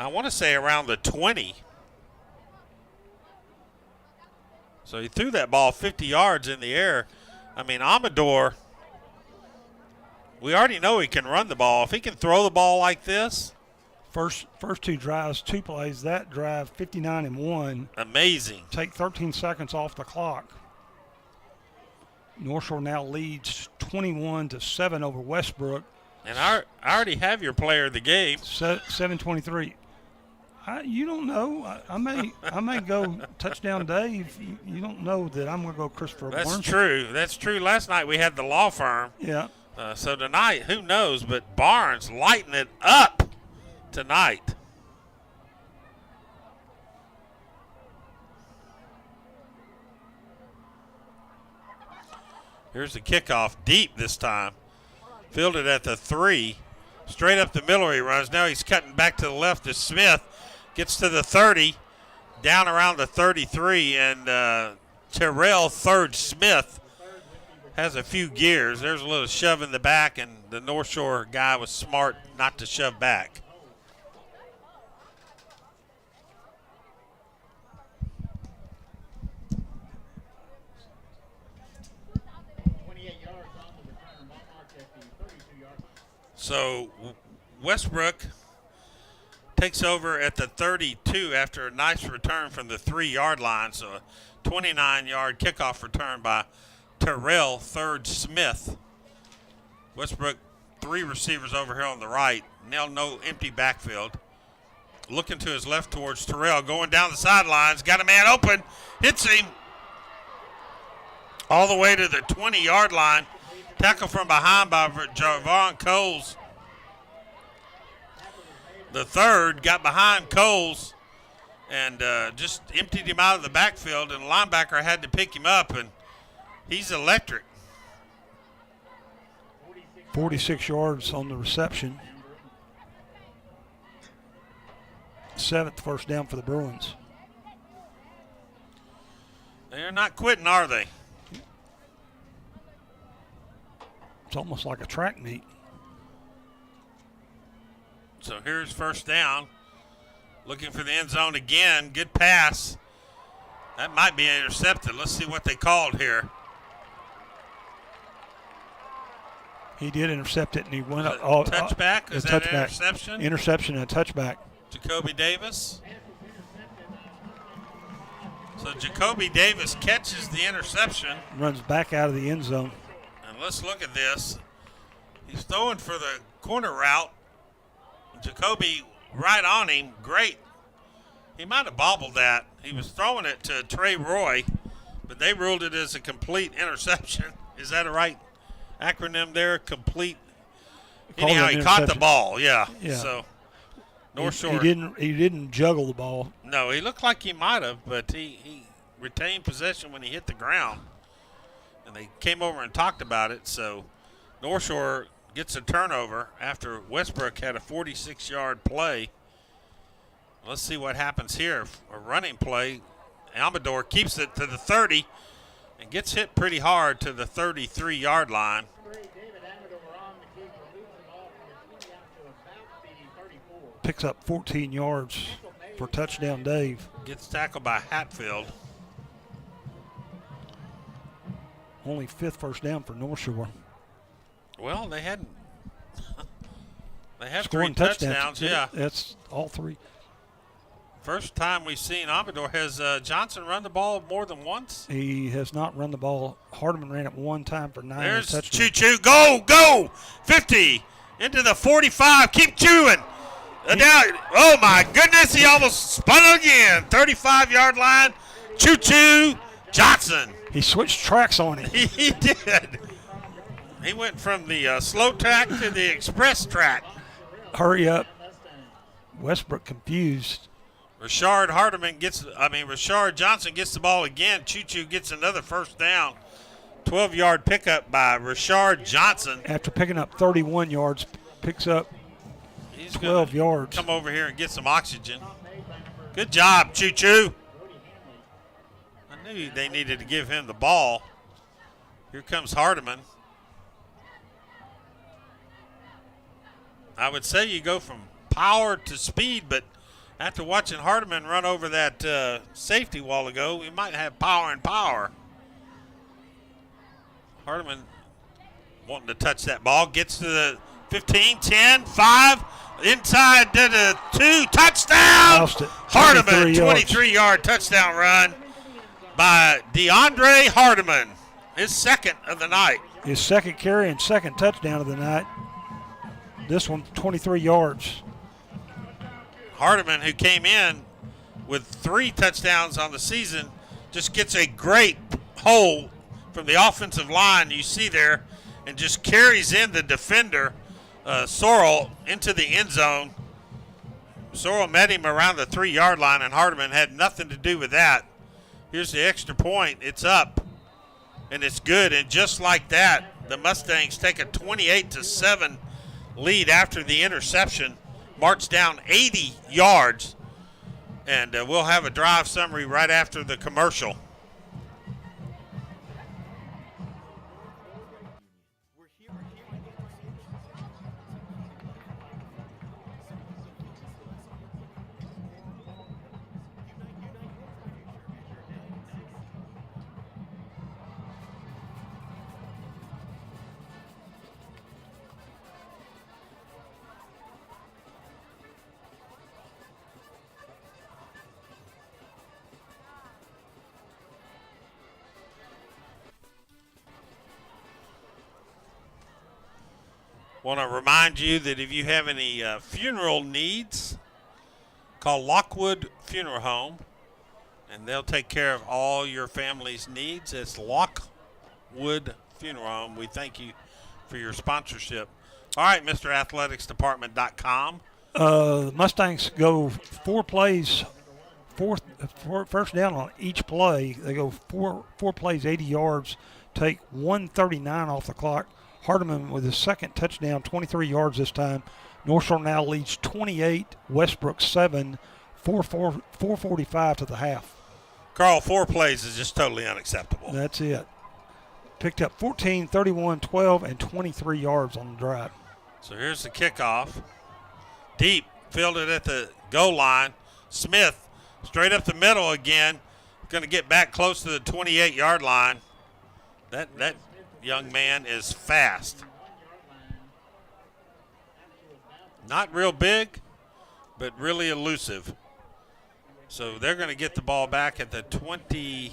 Speaker 1: I want to say around the 20. So he threw that ball 50 yards in the air. I mean, Amador, we already know he can run the ball. If he can throw the ball like this.
Speaker 2: First two drives, 2 plays. That drive, 59-1.
Speaker 1: Amazing.
Speaker 2: Take 13 seconds off the clock. North Shore now leads 21-7 over Westbrook.
Speaker 1: And I already have your player of the game.
Speaker 2: 7:23. You don't know. I may go touchdown Dave. You don't know that I'm going to go Christopher
Speaker 1: That's
Speaker 2: Barnes.
Speaker 1: true. That's true. Last night we had the law firm.
Speaker 2: Yeah.
Speaker 1: So tonight, who knows? But Barnes lighting it up tonight. Here's the kickoff, deep this time. Fielded at the 3. Straight up the middle he runs. Now he's cutting back to the left to Smith. Gets to the 30, down around the 33, and Terrell Third Smith has a few gears. There's a little shove in the back, and the North Shore guy was smart not to shove back. So Westbrook takes over at the 32 after a nice return from the 3-yard line. So a 29-yard kickoff return by Terrell Third Smith. Westbrook, 3 receivers over here on the right. Now no empty backfield. Looking to his left towards Terrell, going down the sidelines. Got a man open, hits him all the way to the 20-yard line. Tackle from behind by Javon Coles. The third got behind Coles and just emptied him out of the backfield, and the linebacker had to pick him up, and he's electric.
Speaker 2: 46 yards on the reception. 7th first down for the Bruins.
Speaker 1: They're not quitting, are they?
Speaker 2: It's almost like a track meet.
Speaker 1: So here's first down. Looking for the end zone again. Good pass. That might be intercepted. Let's see what they called here.
Speaker 2: He did intercept it, and he went up.
Speaker 1: Touchback? Is that
Speaker 2: touchback.
Speaker 1: interception?
Speaker 2: Interception and a touchback.
Speaker 1: Jacoby Davis. So Jacoby Davis catches the interception.
Speaker 2: Runs back out of the end zone.
Speaker 1: And let's look at this. He's throwing for the corner route. Jacoby right on him. Great. He might have bobbled that. He was throwing it to Trey Roy, but they ruled it as a complete interception. Is that a right acronym there? Complete. Anyhow, he caught the ball. Yeah. So North Shore.
Speaker 2: He didn't juggle the ball.
Speaker 1: No, he looked like he might have, but he retained possession when he hit the ground. And they came over and talked about it. So North Shore gets a turnover after Westbrook had a 46-yard play. Let's see what happens here. A running play. Amador keeps it to the 30 and gets hit pretty hard to the 33-yard line.
Speaker 2: Picks up 14 yards for touchdown Dave.
Speaker 1: Gets tackled by Hatfield.
Speaker 2: Only 5th first down for North Shore.
Speaker 1: Well, they had
Speaker 2: Scoring
Speaker 1: 3 touchdowns. Yeah,
Speaker 2: that's all 3.
Speaker 1: First time we've seen Amador. Has Johnson run the ball more than once?
Speaker 2: He has not run the ball. Hardeman ran it one time for 9 touchdowns.
Speaker 1: There's Choo-Choo. Go! 50 into the 45. Keep chewing. Down. Oh, my goodness. He almost spun again. 35-yard line. Choo-Choo Johnson.
Speaker 2: He switched tracks on it.
Speaker 1: He did. He went from the slow track to the express track.
Speaker 2: Hurry up. Westbrook confused.
Speaker 1: Rashard Johnson gets the ball again. Choo-Choo gets another first down. 12-yard pickup by Rashard Johnson.
Speaker 2: After picking up 31 yards Picks up
Speaker 1: He's
Speaker 2: 12
Speaker 1: gonna
Speaker 2: yards.
Speaker 1: come over here and get some oxygen. Good job, Choo Choo. I knew they needed to give him the ball. Here comes Hardiman. I would say you go from power to speed, but after watching Hardiman run over that safety a while ago, we might have power and power. Hardiman wanting to touch that ball. Gets to the 15, 10, 5. Inside to the 2. Touchdown!
Speaker 2: Lost it.
Speaker 1: Hardiman,
Speaker 2: yards.
Speaker 1: 23-yard touchdown run by DeAndre Hardiman. His second of the night.
Speaker 2: His second carry and second touchdown of the night. This one, 23 yards.
Speaker 1: Hardiman, who came in with 3 touchdowns on the season, just gets a great hole from the offensive line you see there and just carries in the defender, Sorrell, into the end zone. Sorrell met him around the 3-yard line, and Hardiman had nothing to do with that. Here's the extra point. It's up, and it's good. And just like that, the Mustangs take a 28-7 lead after the interception, march down 80 yards, and we'll have a drive summary right after the commercial. Want to remind you that if you have any funeral needs, call Lockwood Funeral Home, and they'll take care of all your family's needs. It's Lockwood Funeral Home. We thank you for your sponsorship. All right, MrAthleticsDepartment.com.
Speaker 2: The Mustangs go 4 plays, first down on each play. They go four plays, 80 yards, take 1:39 off the clock. Hardiman with his second touchdown, 23 yards this time. North Shore now leads 28, Westbrook 7, 4:45 to the half.
Speaker 1: Carl, 4 plays is just totally unacceptable.
Speaker 2: That's it. Picked up 14, 31, 12, and 23 yards on the drive.
Speaker 1: So here's the kickoff. Deep, fielded at the goal line. Smith, straight up the middle again. Going to get back close to the 28-yard line. That young man is fast. Not real big, but really elusive. So they're going to get the ball back at the 29.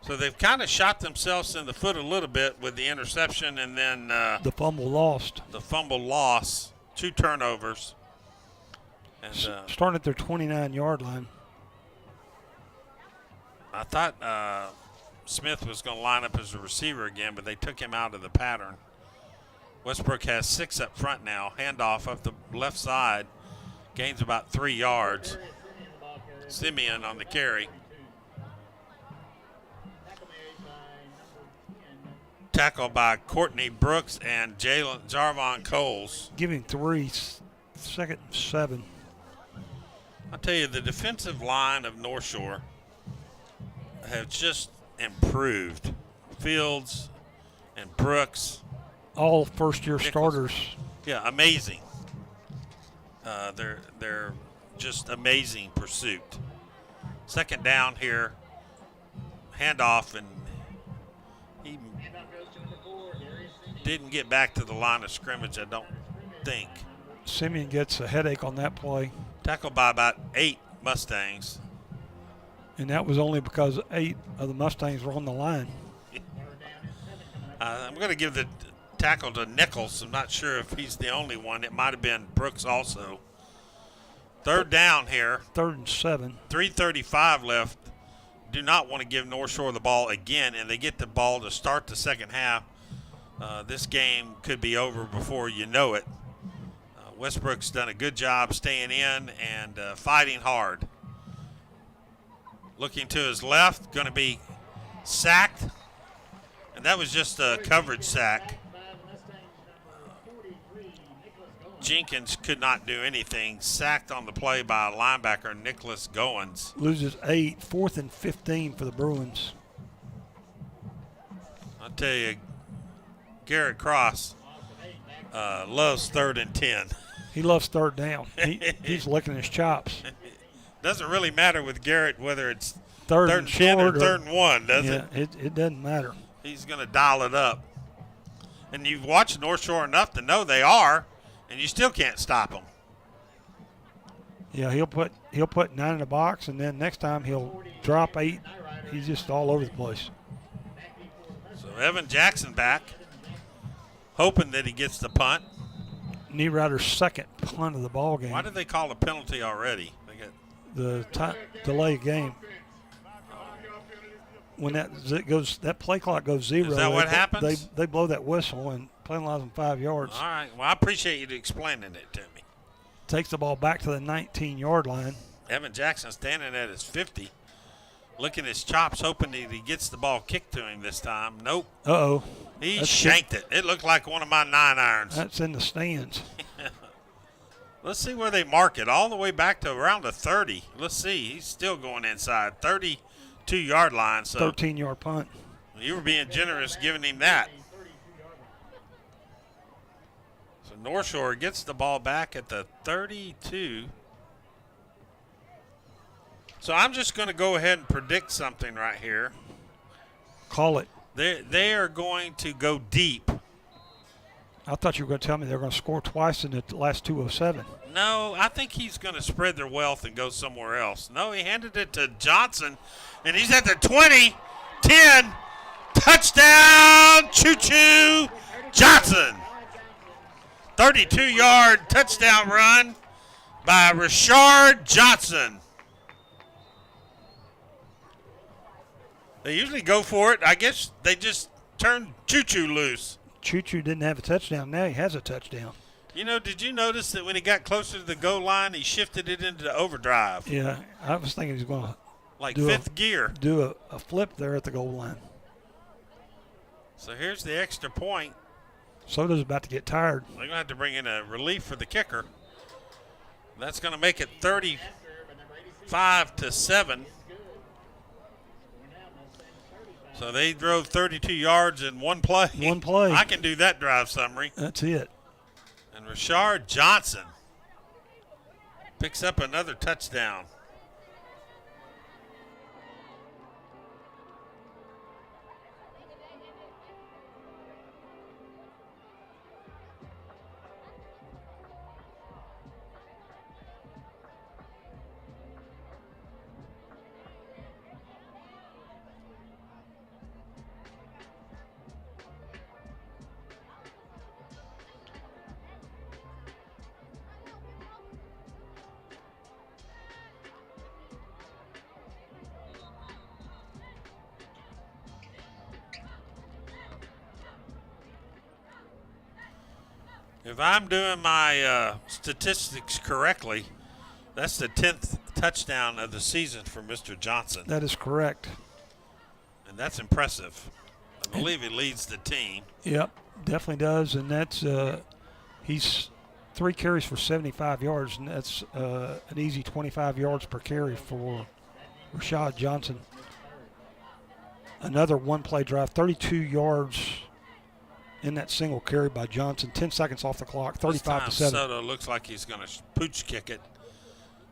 Speaker 1: So they've kind of shot themselves in the foot a little bit with the interception and then
Speaker 2: the fumble lost.
Speaker 1: The fumble loss, 2 turnovers. And
Speaker 2: starting at their 29-yard line.
Speaker 1: I thought Smith was going to line up as a receiver again, but they took him out of the pattern. Westbrook has 6 up front now. Handoff up the left side. Gains about 3 yards. Simeon on the carry. Tackle by Courtney Brooks and Jarvon Coles.
Speaker 2: Giving 3, second and 7.
Speaker 1: I'll tell you, the defensive line of North Shore have just improved. Fields and Brooks.
Speaker 2: All first-year starters.
Speaker 1: Yeah, amazing. They're just amazing pursuit. Second down here. Handoff, and he didn't get back to the line of scrimmage, I don't think.
Speaker 2: Simeon gets a headache on that play.
Speaker 1: Tackled by about 8 Mustangs.
Speaker 2: And that was only because 8 of the Mustangs were on the line.
Speaker 1: I'm going to give the tackle to Nichols. I'm not sure if he's the only one. It might have been Brooks also. Third down here.
Speaker 2: 3rd and 7.
Speaker 1: 3:35 left. Do not want to give North Shore the ball again, and they get the ball to start the second half. This game could be over before you know it. Westbrook's done a good job staying in and fighting hard. Looking to his left, going to be sacked. And that was just a coverage sack. Jenkins could not do anything. Sacked on the play by linebacker Nicholas Goins.
Speaker 2: Loses 8, 4th and 15 for the Bruins.
Speaker 1: I'll tell you, Garrett Cross loves 3rd and 10.
Speaker 2: He loves third down. He's licking his chops.
Speaker 1: Doesn't really matter with Garrett whether it's
Speaker 2: Third
Speaker 1: third
Speaker 2: and
Speaker 1: and 10 or
Speaker 2: short
Speaker 1: 3rd and 1, does it?
Speaker 2: Yeah, it doesn't matter.
Speaker 1: He's going to dial it up. And you've watched North Shore enough to know they are, and you still can't stop them.
Speaker 2: Yeah, he'll put 9 in the box, and then next time he'll drop 8. He's just all over the place.
Speaker 1: So Evan Jackson back, hoping that he gets the punt.
Speaker 2: Kneerider's second punt of the ball game.
Speaker 1: Why did they call a penalty already? They got
Speaker 2: The delay game. When that play clock goes 0.
Speaker 1: Is that what happens?
Speaker 2: They blow that whistle and penalize them 5 yards.
Speaker 1: All right. Well, I appreciate you explaining it to me.
Speaker 2: Takes the ball back to the 19-yard line.
Speaker 1: Evan Jackson standing at his 50, licking his chops, hoping that he gets the ball kicked to him this time. Nope.
Speaker 2: Uh-oh.
Speaker 1: He shanked it. It looked like one of my 9 irons.
Speaker 2: That's in the stands.
Speaker 1: Let's see where they mark it. All the way back to around the 30. Let's see. He's still going inside. 32-yard line. So
Speaker 2: 13-yard punt.
Speaker 1: you were being generous giving him that. So North Shore gets the ball back at the 32. So I'm just going to go ahead and predict something right here.
Speaker 2: Call it.
Speaker 1: They are going to go deep.
Speaker 2: I thought you were going to tell me they were going to score twice in the last 2:07.
Speaker 1: No, I think he's going to spread their wealth and go somewhere else. No, he handed it to Johnson, and he's at the 20, 10, touchdown, choo-choo, Johnson. 32-yard touchdown run by Rashard Johnson. They usually go for it. I guess they just turned choo-choo loose.
Speaker 2: Choo-choo didn't have a touchdown. Now he has a touchdown.
Speaker 1: You know, did you notice that when he got closer to the goal line, he shifted it into overdrive?
Speaker 2: Yeah, I was thinking he was going to
Speaker 1: Like
Speaker 2: do
Speaker 1: fifth gear.
Speaker 2: Do a flip there at the goal line.
Speaker 1: So here's the extra point.
Speaker 2: Soda's about to get tired.
Speaker 1: They're going to have to bring in a relief for the kicker. That's going to make it 35-7. So they drove 32 yards in one play.
Speaker 2: One play.
Speaker 1: I can do that drive summary.
Speaker 2: That's it.
Speaker 1: And Rashard Johnson picks up another touchdown. If I'm doing my statistics correctly, that's the 10th touchdown of the season for Mr. Johnson.
Speaker 2: That is correct.
Speaker 1: And that's impressive. I believe he leads the team.
Speaker 2: Yep, definitely does. And that's he's 3 carries for 75 yards, and that's an easy 25 yards per carry for Rashad Johnson. Another one-play drive, 32 yards in that single carry by Johnson. 10 seconds off the clock, 35-7.
Speaker 1: Soto looks like he's going to pooch kick it.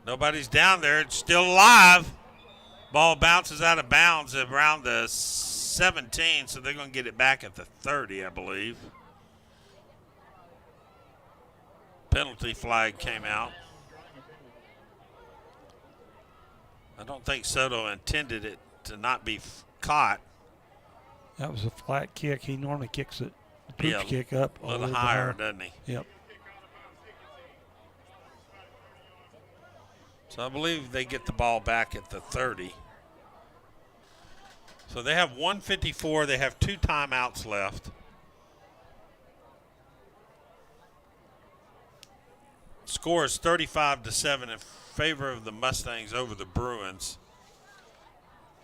Speaker 1: Nobody's down there. It's still alive. Ball bounces out of bounds around the 17, so they're going to get it back at the 30, I believe. Penalty flag came out. I don't think Soto intended it to not be caught.
Speaker 2: That was a flat kick. He normally kicks it. Pooch kick up
Speaker 1: a little higher, doesn't he?
Speaker 2: Yep.
Speaker 1: So I believe they get the ball back at the 30. So they have 1:54. They have 2 timeouts left. Score is 35-7 in favor of the Mustangs over the Bruins.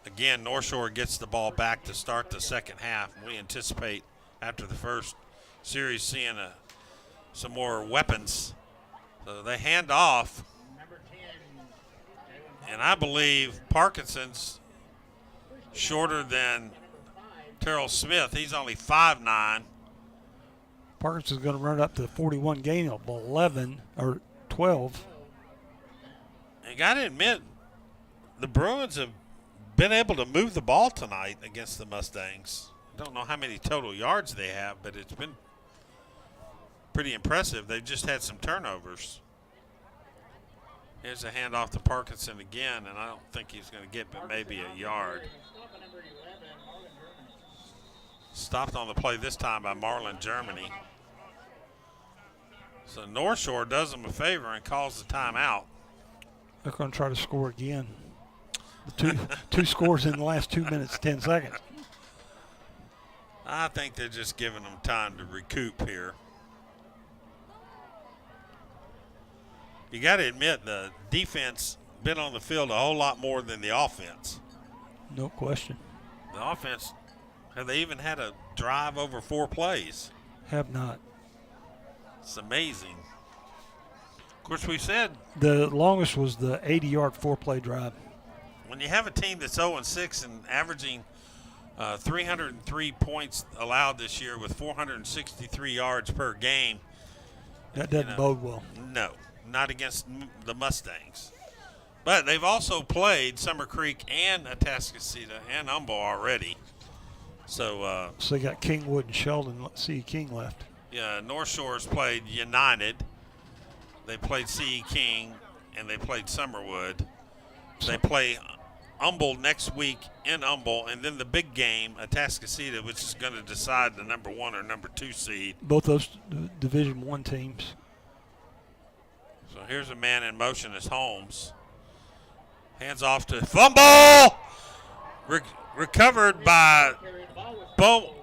Speaker 1: Again, North Shore gets the ball back to start the second half. We anticipate after the first series seeing some more weapons So they hand off,
Speaker 3: Number 10,
Speaker 1: and I believe Parkinson's shorter than Terrell Smith. He's only 5'9".
Speaker 2: Parkinson's going to run up to the 41 gain of 11 or 12.
Speaker 1: You got to admit, the Bruins have been able to move the ball tonight against the Mustangs. I don't know how many total yards they have, but it's been pretty impressive. They've just had some turnovers. Here's a handoff to Parkinson again, and I don't think he's going to get but maybe a yard.
Speaker 3: stop at number 11, Marlon Germany.
Speaker 1: Stopped on the play this time by Marlon Germany. So North Shore does them a favor and calls the timeout.
Speaker 2: They're going to try to score again. Two scores in the last 2 minutes, 10 seconds.
Speaker 1: I think they're just giving them time to recoup here. You got to admit the defense been on the field a whole lot more than the offense.
Speaker 2: No question.
Speaker 1: The offense, have they even had a drive over 4 plays?
Speaker 2: Have not.
Speaker 1: It's amazing. Of course, we said
Speaker 2: The longest was the 80-yard 4-play drive.
Speaker 1: when you have a team that's 0-6 and averaging 303 points allowed this year with 463 yards per game.
Speaker 2: That doesn't bode well.
Speaker 1: No, not against the Mustangs. But they've also played Summer Creek and Atascocita and Humboldt already. So,
Speaker 2: So they got Kingwood and Sheldon. C.E. King left.
Speaker 1: yeah, North Shore's played United. They played C.E. King, and they played Summerwood. They play Humboldt next week in Humboldt, and then the big game, Atascocita, which is going to decide the number 1 or number 2 seed.
Speaker 2: Both those Division I teams.
Speaker 1: So here's a man in motion as Holmes. Hands off to fumble! Recovered by Beaumont,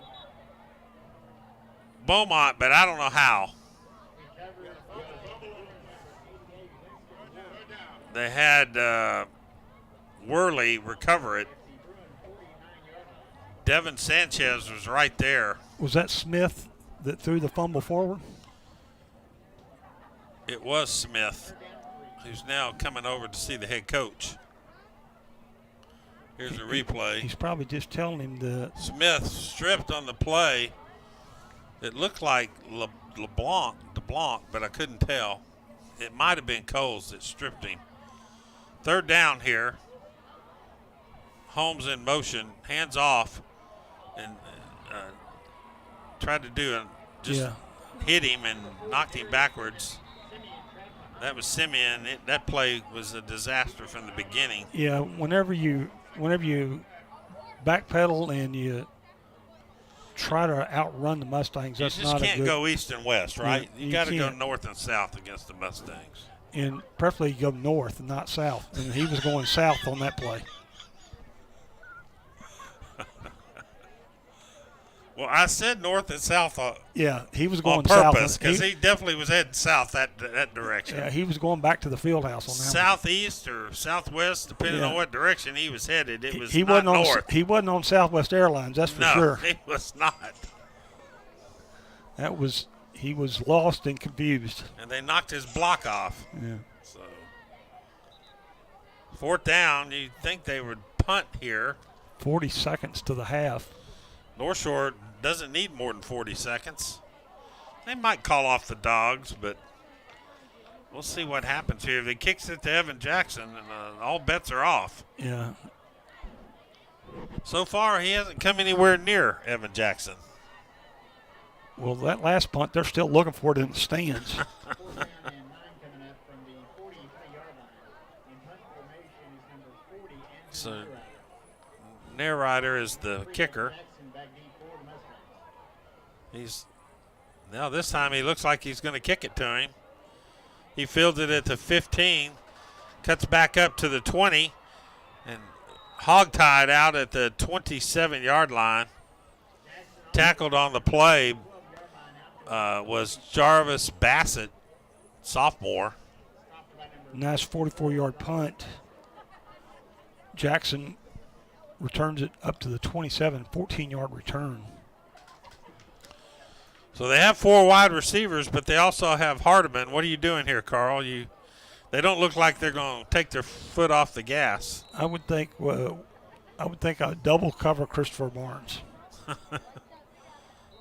Speaker 1: but I don't know how. They had Worley recover it. Devin Sanchez was right there.
Speaker 2: Was that Smith that threw the fumble forward?
Speaker 1: It was Smith, who's now coming over to see the head coach. Here's a replay.
Speaker 2: He's probably just telling him that
Speaker 1: Smith stripped on the play. It looked like LeBlanc, but I couldn't tell. It might have been Coles that stripped him. Third down here. Holmes in motion, hands off, and tried to hit him and knocked him backwards. That was Simeon. That play was a disaster from the beginning.
Speaker 2: Yeah, whenever you backpedal and you try to outrun the Mustangs, that's
Speaker 1: you just
Speaker 2: not a
Speaker 1: can't
Speaker 2: good.
Speaker 1: go east and west, right?
Speaker 2: Yeah,
Speaker 1: you got to go
Speaker 2: can't.
Speaker 1: north and south against the Mustangs.
Speaker 2: And preferably go north and not south. And he was going south on that play.
Speaker 1: Well, I said north and south
Speaker 2: Yeah, he was
Speaker 1: on
Speaker 2: going south.
Speaker 1: purpose because he definitely was heading south that direction.
Speaker 2: Yeah, he was going back to the field house on that.
Speaker 1: Southeast or southwest, depending on what direction he was headed. It was
Speaker 2: he
Speaker 1: not
Speaker 2: wasn't
Speaker 1: north.
Speaker 2: He wasn't on Southwest Airlines, that's for
Speaker 1: No,
Speaker 2: sure.
Speaker 1: he was not.
Speaker 2: He was lost and confused.
Speaker 1: And they knocked his block off.
Speaker 2: Yeah.
Speaker 1: So, fourth down, you'd think they would punt here.
Speaker 2: 40 seconds to the half.
Speaker 1: North Shore doesn't need more than 40 seconds. They might call off the dogs, but we'll see what happens here. If he kicks it to Evan Jackson, and all bets are off.
Speaker 2: Yeah.
Speaker 1: So far, he hasn't come anywhere near Evan Jackson.
Speaker 2: Well, that last punt, they're still looking for it in the stands.
Speaker 3: Fourth down and 9 coming up from the 43-yard line. In punt formation is number 40, Andrew
Speaker 1: So,
Speaker 3: Narriter.
Speaker 1: Narrider is the kicker.
Speaker 3: Jackson back deep for the Mustangs.
Speaker 1: Now this time he looks like he's going to kick it to him. He fielded it to 15, cuts back up to the 20, and hog-tied out at the 27-yard line. Tackled on the play was Jarvis Bassett, sophomore.
Speaker 2: Nice 44-yard punt. Jackson returns it up to the 27, 14-yard return.
Speaker 1: So they have 4 wide receivers, but they also have Hardiman. What are you doing here, Carl? They don't look like they're going to take their foot off the gas.
Speaker 2: I would think I would double cover Christopher Barnes.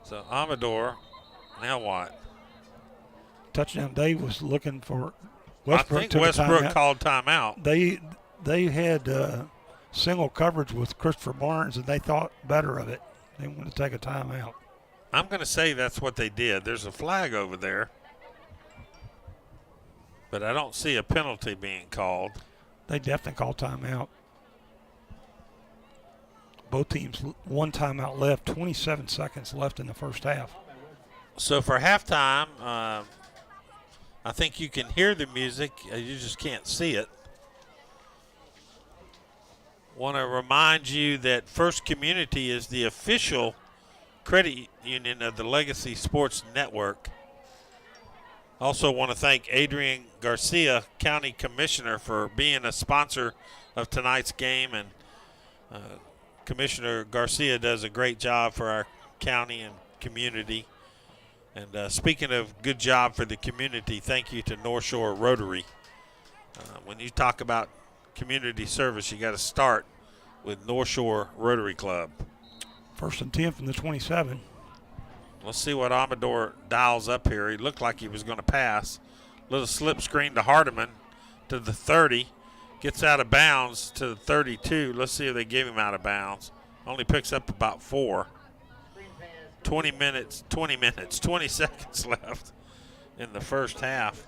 Speaker 1: So Amador, now what?
Speaker 2: Touchdown. Dave was looking for Westbrook.
Speaker 1: I think Westbrook called timeout.
Speaker 2: They had single coverage with Christopher Barnes, and they thought better of it. They wanted to take a timeout.
Speaker 1: I'm going to say that's what they did. There's a flag over there, but I don't see a penalty being called.
Speaker 2: They definitely called timeout. Both teams, 1 timeout left, 27 seconds left in the first half.
Speaker 1: So for halftime, I think you can hear the music. You just can't see it. Want to remind you that First Community is the official credit union of the Legacy Sports Network. Also want to thank Adrian Garcia, County Commissioner, for being a sponsor of tonight's game. And Commissioner Garcia does a great job for our county and community. And speaking of good job for the community, thank you to North Shore Rotary. When you talk about community service, you got to start with North Shore Rotary Club.
Speaker 2: 1st and 10 from the 27.
Speaker 1: Let's see what Amador dials up here. He looked like he was going to pass. Little slip screen to Hardiman to the 30. Gets out of bounds to the 32. Let's see if they give him out of bounds. Only picks up about 4. 20 seconds left in the first half.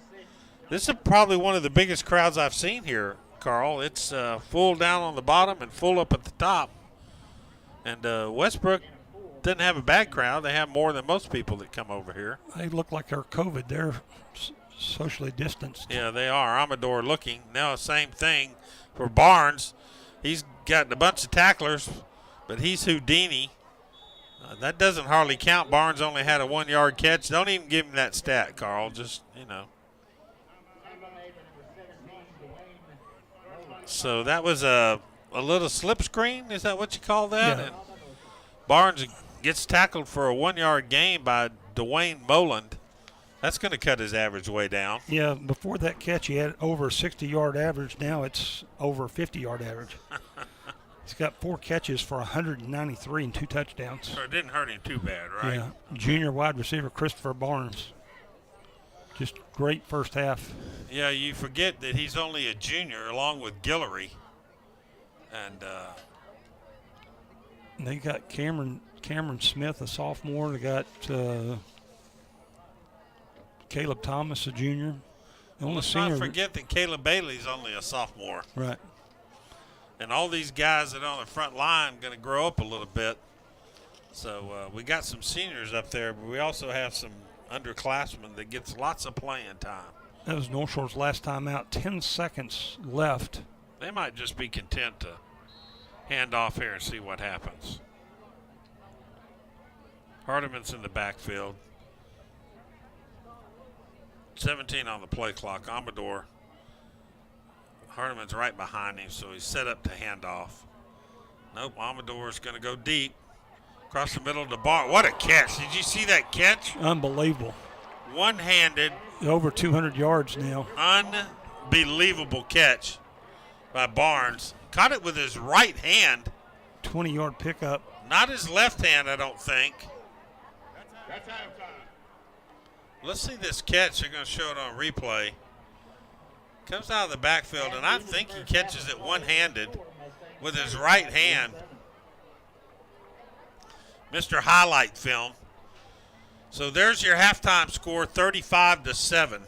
Speaker 1: This is probably one of the biggest crowds I've seen here, Carl. It's full down on the bottom and full up at the top. And Westbrook doesn't have a bad crowd. They have more than most people that come over here.
Speaker 2: They look like they're COVID. They're socially distanced.
Speaker 1: Yeah, they are. Amador looking. Now, same thing for Barnes. He's got a bunch of tacklers, but he's Houdini. That doesn't hardly count. Barnes only had a 1-yard catch. Don't even give him that stat, Carl. Just, So that was a little slip screen. Is that what you call that?
Speaker 2: Yeah.
Speaker 1: And Barnes gets tackled for a 1-yard gain by Dwayne Moland. That's going to cut his average way down.
Speaker 2: Yeah, before that catch, he had over a 60-yard average. Now it's over a 50-yard average. He's got 4 catches for 193 and 2 touchdowns.
Speaker 1: So it didn't hurt him too bad, right?
Speaker 2: Yeah, junior wide receiver Christopher Barnes. Just great first half.
Speaker 1: Yeah, you forget that he's only a junior along with Guillory. And
Speaker 2: they got Cameron Smith, a sophomore. They got Caleb Thomas, a junior.
Speaker 1: Let's not forget that Caleb Bailey's only a sophomore.
Speaker 2: Right.
Speaker 1: And all these guys that are on the front line going to grow up a little bit. So we got some seniors up there, but we also have some underclassmen that gets lots of playing time.
Speaker 2: That was North Shore's last time out. 10 seconds left.
Speaker 1: They might just be content to hand off here and see what happens. Hardiman's in the backfield. 17 on the play clock. Amador. Hardiman's right behind him, so he's set up to hand off. Nope, Amador's going to go deep. Across the middle of the bar. What a catch. Did you see that catch?
Speaker 2: Unbelievable.
Speaker 1: One-handed.
Speaker 2: Over 200 yards now.
Speaker 1: Unbelievable catch by Barnes. Caught it with his right hand.
Speaker 2: 20-yard pickup.
Speaker 1: Not his left hand, I don't think.
Speaker 3: That's halftime.
Speaker 1: Let's see this catch. They're going to show it on replay. Comes out of the backfield, and I think he catches it one-handed with his right hand. Mr. Highlight Film. So there's your halftime score, 35-7.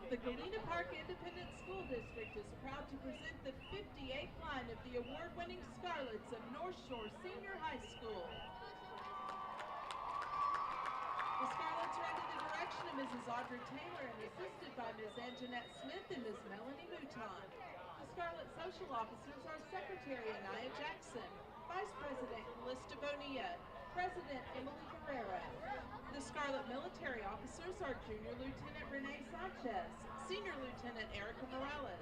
Speaker 4: The Galena Park Independent School District is proud to present the 58th line of the award-winning Scarlets of North Shore Senior High School. The Scarlets are under the direction of Mrs. Audrey Taylor and assisted by Ms. Anjanette Smith and Ms. Melanie Mouton. The Scarlet Social Officers are Secretary Anaya Jackson, Vice President Callista Bonilla, President Emily Guerrero. The Scarlet Military Officers are Junior Lieutenant Renee Sanchez, Senior Lieutenant Erica Morales,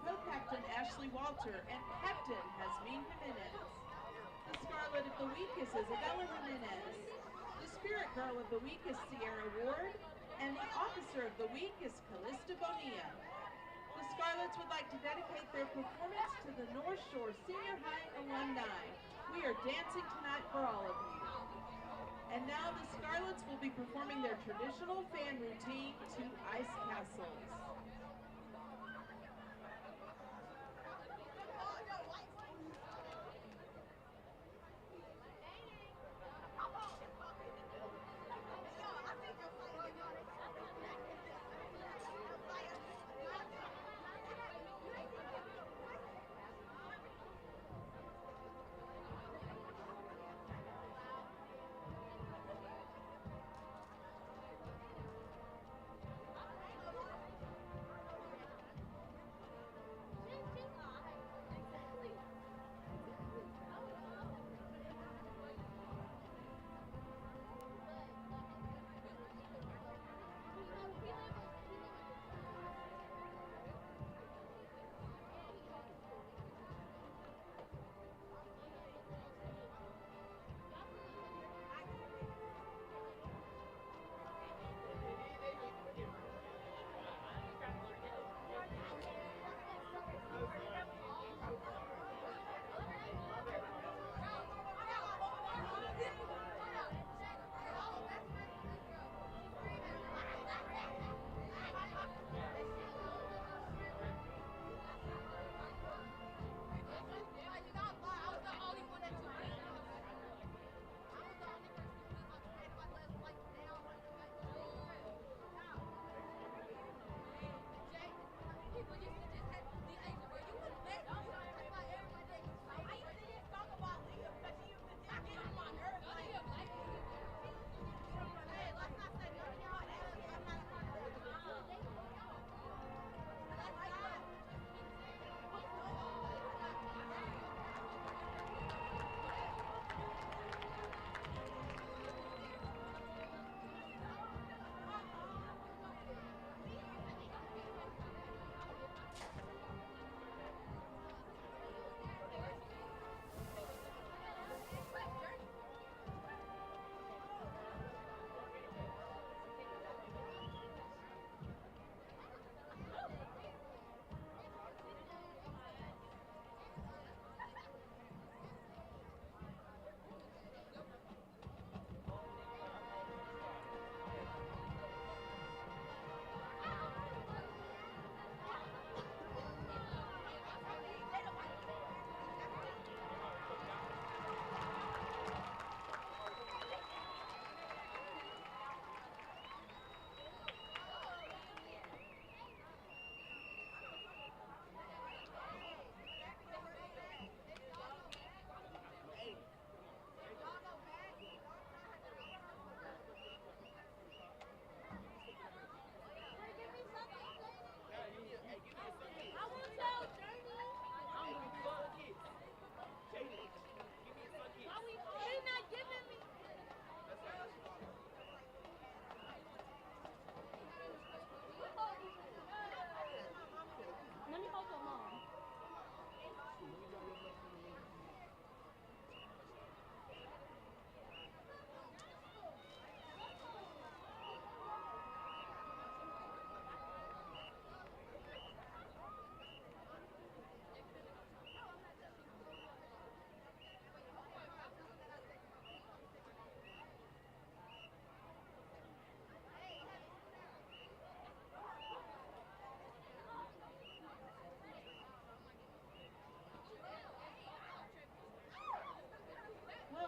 Speaker 4: Co-Captain Ashley Walter, and Captain Jasmine Jimenez. The Scarlet of the Week is Isabella Jimenez. The Spirit Girl of the Week is Sierra Ward, and the Officer of the Week is Callista Bonilla. The Scarlets would like to dedicate their performance to the North Shore Senior High alumni. We are dancing tonight for all of you. And now the Scarlets will be performing their traditional fan routine to Ice Castles.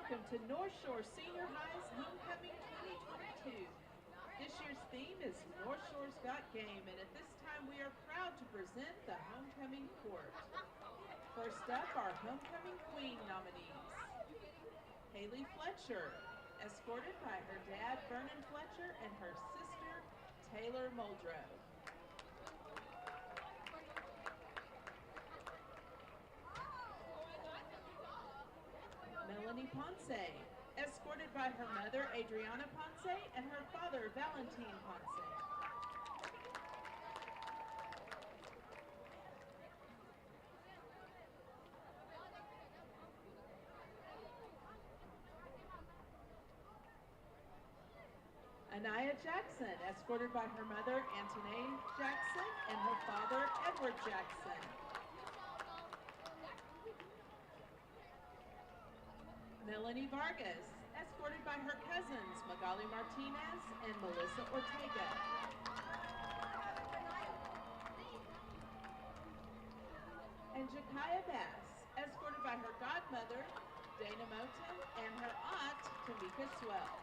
Speaker 4: Welcome to North Shore Senior High's Homecoming 2022. This year's theme is North Shore's Got Game, and at this time we are proud to present the homecoming court. First up, our homecoming queen nominees. Haley Fletcher, escorted by her dad, Vernon Fletcher, and her sister, Taylor Muldrow. Melanie Ponce, escorted by her mother, Adriana Ponce, and her father, Valentine Ponce. Anaya Jackson, escorted by her mother, Antoinette Jackson, and her father, Edward Jackson. Melanie Vargas, escorted by her cousins, Magali Martinez and Melissa Ortega. And Jakaya Bass, escorted by her godmother, Dana Moten, and her aunt, Tamika Swell.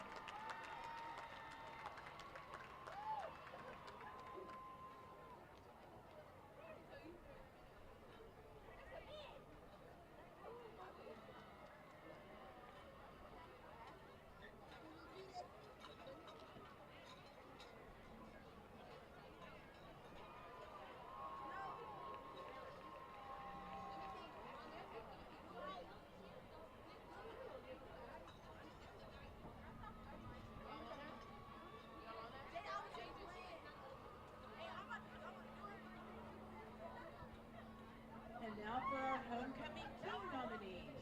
Speaker 4: And now for our homecoming king nominees.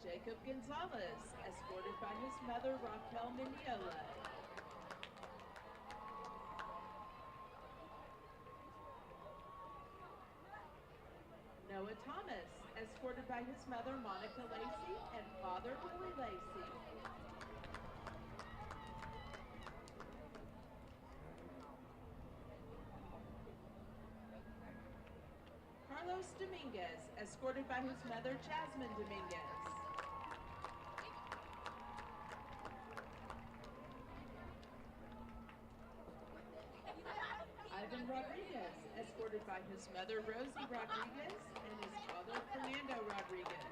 Speaker 4: Jacob Gonzalez, escorted by his mother, Raquel Mendiola. Noah Thomas, escorted by his mother, Monica Lacey, and father, Willie Lacey. Carlos Dominguez, escorted by his mother, Jasmine Dominguez. Ivan Rodriguez, escorted by his mother, Rosie Rodriguez, and his father, Fernando Rodriguez.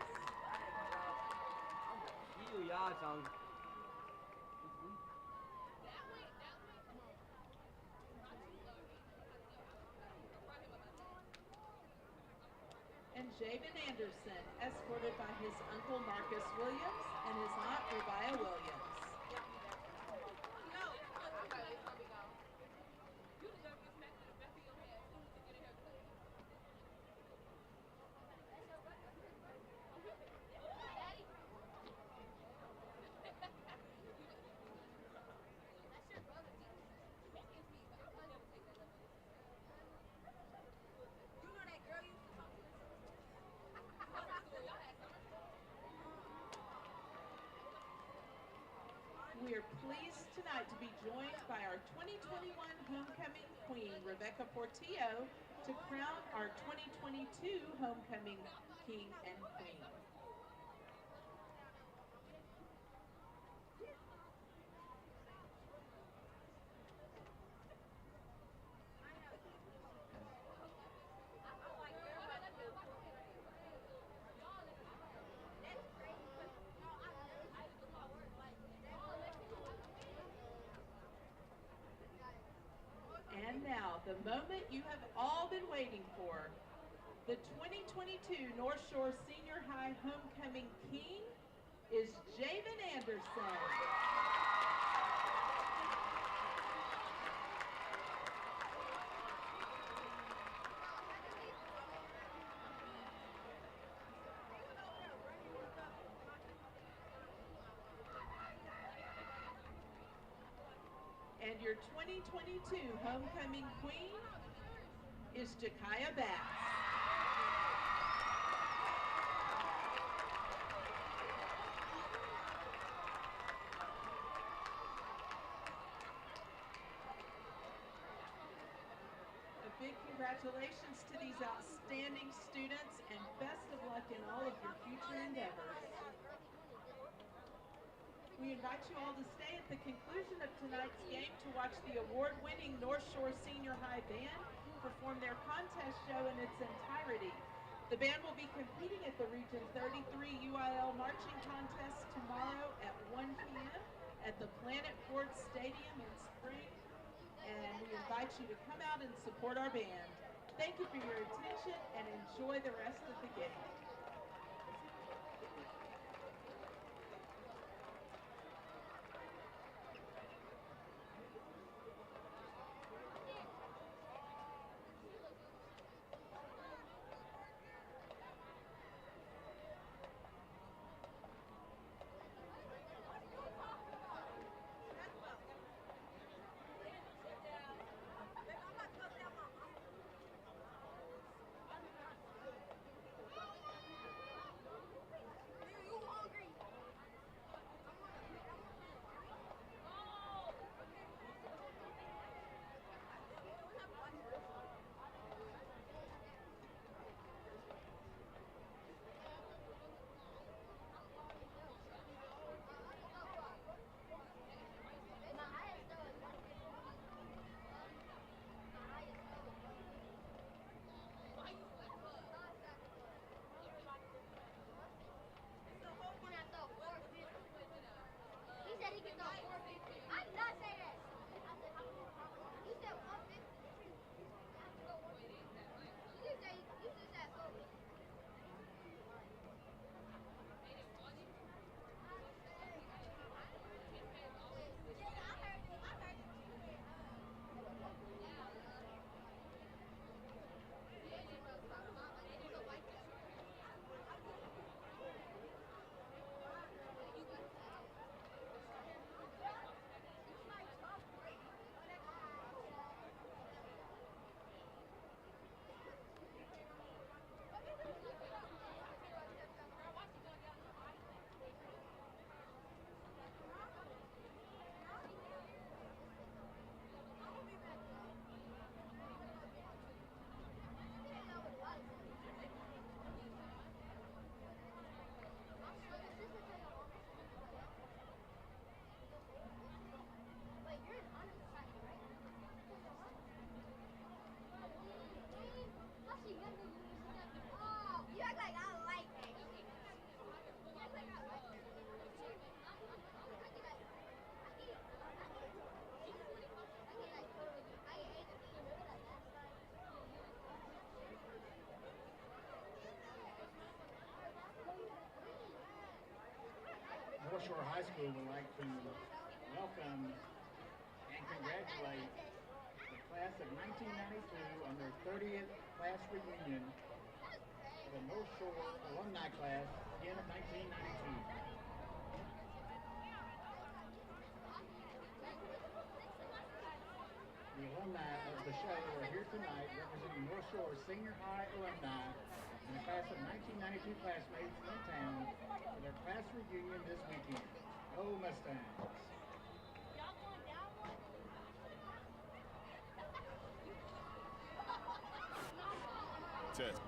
Speaker 4: And Javen Anderson, escorted by his uncle Marcus Williams and his aunt Rebia Williams. We are pleased tonight to be joined by our 2021 homecoming queen, Rebecca Portillo, to crown our 2022 homecoming king and queen. And now, the moment you have all been waiting for, the 2022 North Shore Senior High Homecoming King is Javen Anderson. And your 2022 homecoming queen is Jakaya Bass. A big congratulations to these outstanding students and best of luck in all of your future endeavors. We invite you all to stay at the conclusion of tonight's game to watch the award-winning North Shore Senior High Band perform their contest show in its entirety. The band will be competing at the Region 33 UIL Marching Contest tomorrow at 1 p.m. at the Planet Ford Stadium in Spring, and we invite you to come out and support our band. Thank you for your attention and enjoy the rest of the game.
Speaker 3: North Shore High School would like to welcome and congratulate the class of 1992 on their 30th class reunion of the North Shore alumni class, again of 1992. The alumni of the show are here tonight representing North Shore Senior High alumni and the class of 1992 classmates in town for their class reunion this weekend. Go Mustangs!
Speaker 5: Test.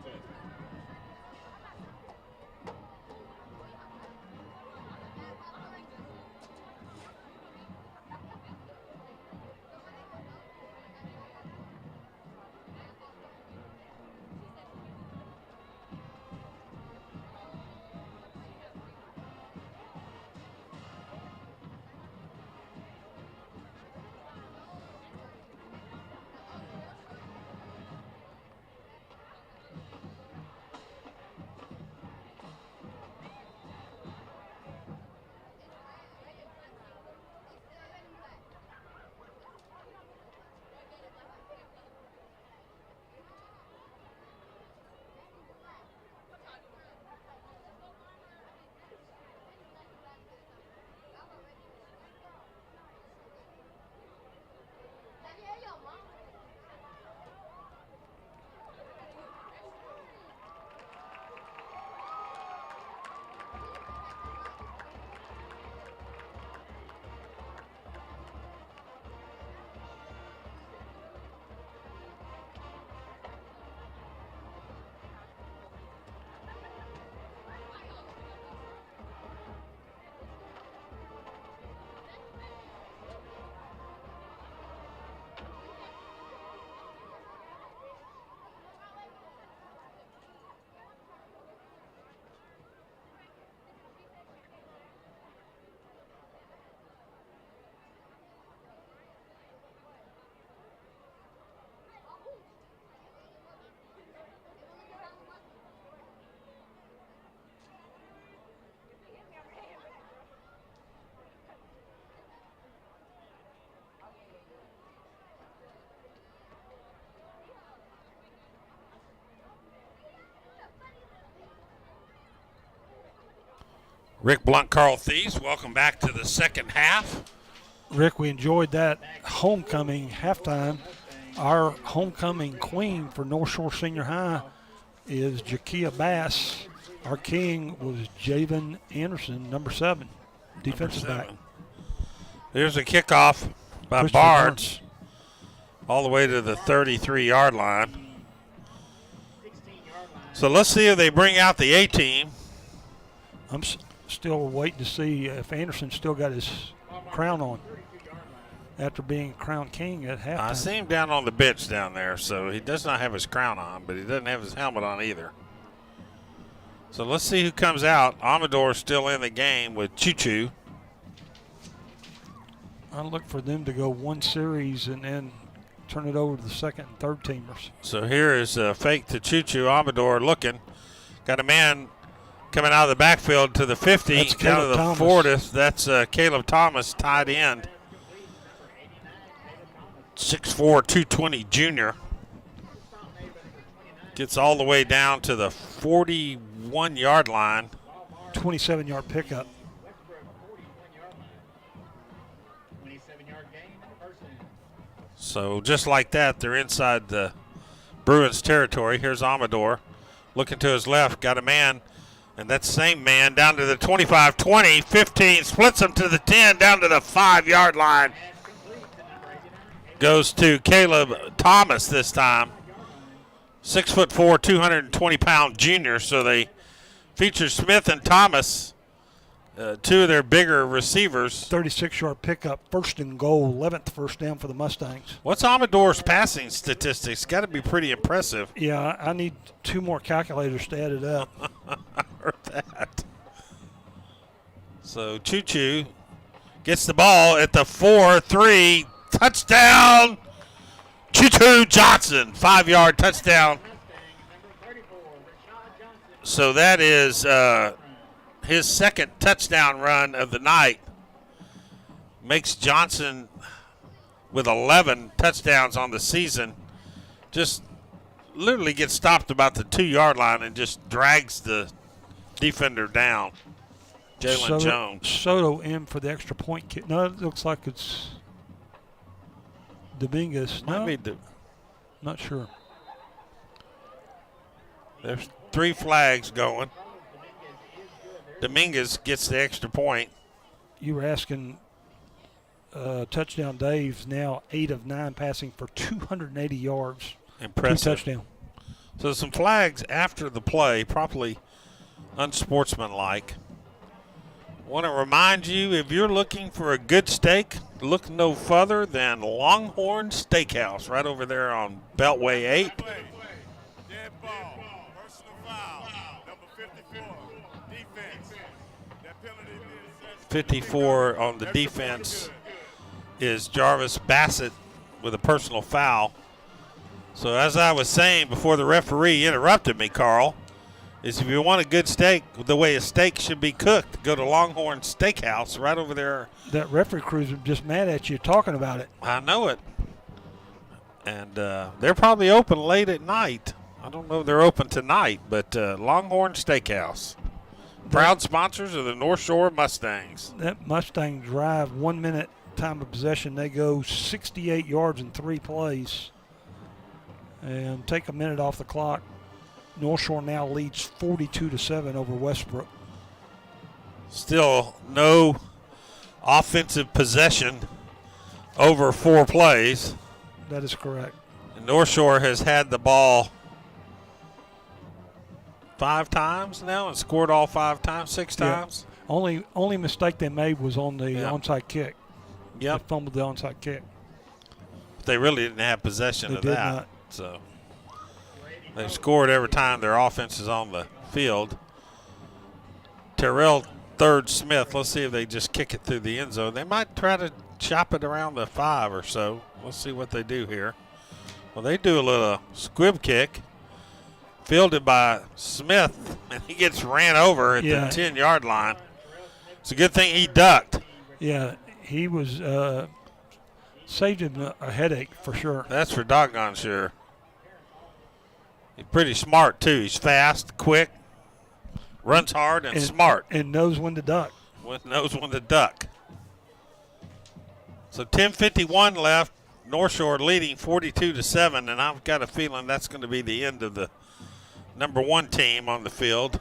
Speaker 1: Rick Blunt, Carl Thies, welcome back to the second half.
Speaker 2: Rick, we enjoyed that homecoming halftime. Our homecoming queen for North Shore Senior High is Jakia Bass. Our king was Javen Anderson, number 7, defensive back.
Speaker 1: There's a kickoff by Barnes all the way to the 33-yard line. So let's see if they bring out the A-team.
Speaker 2: I'm still waiting to see if Anderson still got his crown on after being crowned king at halftime.
Speaker 1: I see him down on the bench down there, so he does not have his crown on, but he doesn't have his helmet on either. So let's see who comes out. Amador's still in the game with Choo Choo.
Speaker 2: I look for them to go one series and then turn it over to the second and third teamers.
Speaker 1: So here is a fake to Choo Choo. Amador looking. Got a man coming out of the backfield to the 50,
Speaker 2: That's
Speaker 1: down to the
Speaker 2: Caleb
Speaker 1: 40th. That's Caleb Thomas, tight end. 6'4", 220 junior. Gets all the way down to the 41-yard line.
Speaker 2: 27-yard pickup.
Speaker 1: So just like that, they're inside the Bruins territory. Here's Amador looking to his left, got a man, and that same man down to the 25, 20, 15, splits him to the 10, down to the 5-yard line. Goes to Caleb Thomas this time. 6'4", 220-pound junior. So they feature Smith and Thomas, two of their bigger receivers.
Speaker 2: 36-yard pickup, first and goal, 11th first down for the Mustangs.
Speaker 1: What's Amador's passing statistics? Got to be pretty impressive.
Speaker 2: Yeah, I need 2 more calculators to add it up.
Speaker 1: I heard that. So Choo Choo gets the ball at the 4-3. Touchdown, Choo Choo Johnson, 5-yard touchdown. So that is his second touchdown run of the night. Makes Johnson with 11 touchdowns on the season. Just literally gets stopped about the 2-yard line and just drags the defender down. Jalen Jones.
Speaker 2: Soto in for the extra point kick. No, it looks like it's Dominguez. No, not sure.
Speaker 1: There's 3 flags going. Dominguez gets the extra point.
Speaker 2: You were asking touchdown Dave's now 8 of 9 passing for 280 yards.
Speaker 1: Impressive.
Speaker 2: 2 touchdowns.
Speaker 1: So some flags after the play, probably unsportsmanlike. Want to remind you, if you're looking for a good steak, look no further than Longhorn Steakhouse right over there on Beltway 8.
Speaker 5: Dead ball, personal foul, number 54, defense. That penalty is
Speaker 1: 54 on the defense is Jarvis Bassett with a personal foul. So as I was saying before the referee interrupted me, Carl, is if you want a good steak, the way a steak should be cooked, go to Longhorn Steakhouse right over there.
Speaker 2: That referee crew's just mad at you talking about it.
Speaker 1: I know it. And they're probably open late at night. I don't know if they're open tonight, but Longhorn Steakhouse. Proud sponsors of the North Shore Mustangs.
Speaker 2: That Mustang drive, 1 minute time of possession. They go 68 yards in 3 plays and take a minute off the clock. North Shore now leads 42-7 over Westbrook.
Speaker 1: Still no offensive possession over 4 plays.
Speaker 2: That is correct.
Speaker 1: And North Shore has had the ball 5 times now and scored all 5 times, 6 times.
Speaker 2: Only mistake they made was on the onside kick.
Speaker 1: Yep.
Speaker 2: They fumbled the onside kick.
Speaker 1: But they really didn't have possession of
Speaker 2: They did
Speaker 1: that.
Speaker 2: not.
Speaker 1: So they've scored every time their offense is on the field. Terrell Third Smith, let's see if they just kick it through the end zone. They might try to chop it around the 5 or so. Let's see what they do here. Well, they do a little squib kick. Fielded by Smith, and he gets ran over at the 10-yard line. It's a good thing he ducked.
Speaker 2: Yeah, he was saved him a headache for sure.
Speaker 1: That's for doggone sure. He's pretty smart, too. He's fast, quick, Runs hard and smart.
Speaker 2: And knows when to duck.
Speaker 1: Knows when to duck. So 10:51 left. North Shore leading 42-7, and I've got a feeling that's going to be the end of the number 1 team on the field.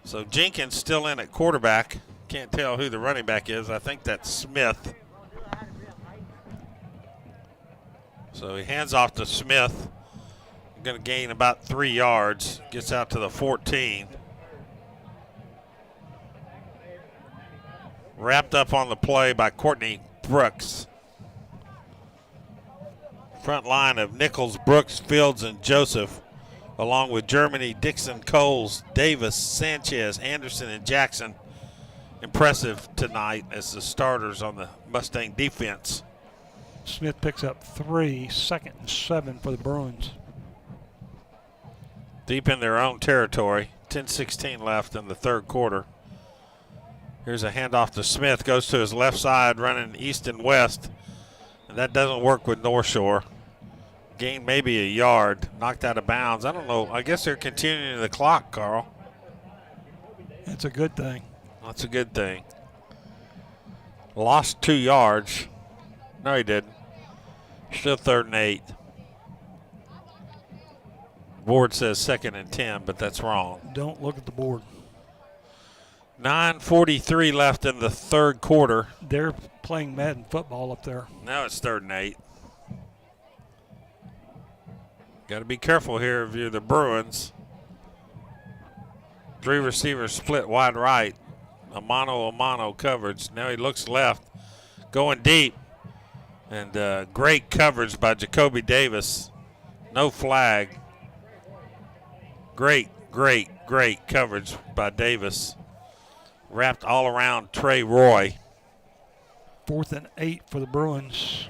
Speaker 1: So Jenkins still in at quarterback. Can't tell who the running back is. I think that's Smith. So he hands off to Smith. Going to gain about 3 yards. Gets out to the 14. Wrapped up on the play by Courtney Brooks. Front line of Nichols, Brooks, Fields, and Joseph, along with Germany, Dixon, Coles, Davis, Sanchez, Anderson, and Jackson. Impressive tonight as the starters on the Mustang defense.
Speaker 2: Smith picks up 3, 2nd and 7 for the Bruins.
Speaker 1: Deep in their own territory. 10:16 left in the third quarter. Here's a handoff to Smith. Goes to his left side, running east and west. And that doesn't work with North Shore. Gained maybe a yard. Knocked out of bounds. I don't know. I guess they're continuing the clock, Carl.
Speaker 2: That's a good thing.
Speaker 1: That's a good thing. Lost 2 yards. No, he didn't. Still 3rd and 8. Board says 2nd and 10, but that's wrong.
Speaker 2: Don't look at the board.
Speaker 1: 9:43 left in the third quarter.
Speaker 2: They're playing Madden football up there.
Speaker 1: Now it's 3rd and 8. Got to be careful here if you're the Bruins. 3 receivers split wide right. A mano coverage. Now he looks left. Going deep. And great coverage by Jacoby Davis. No flag. Great coverage by Davis. Wrapped all around Trey Roy.
Speaker 2: 4th and 8 for the Bruins.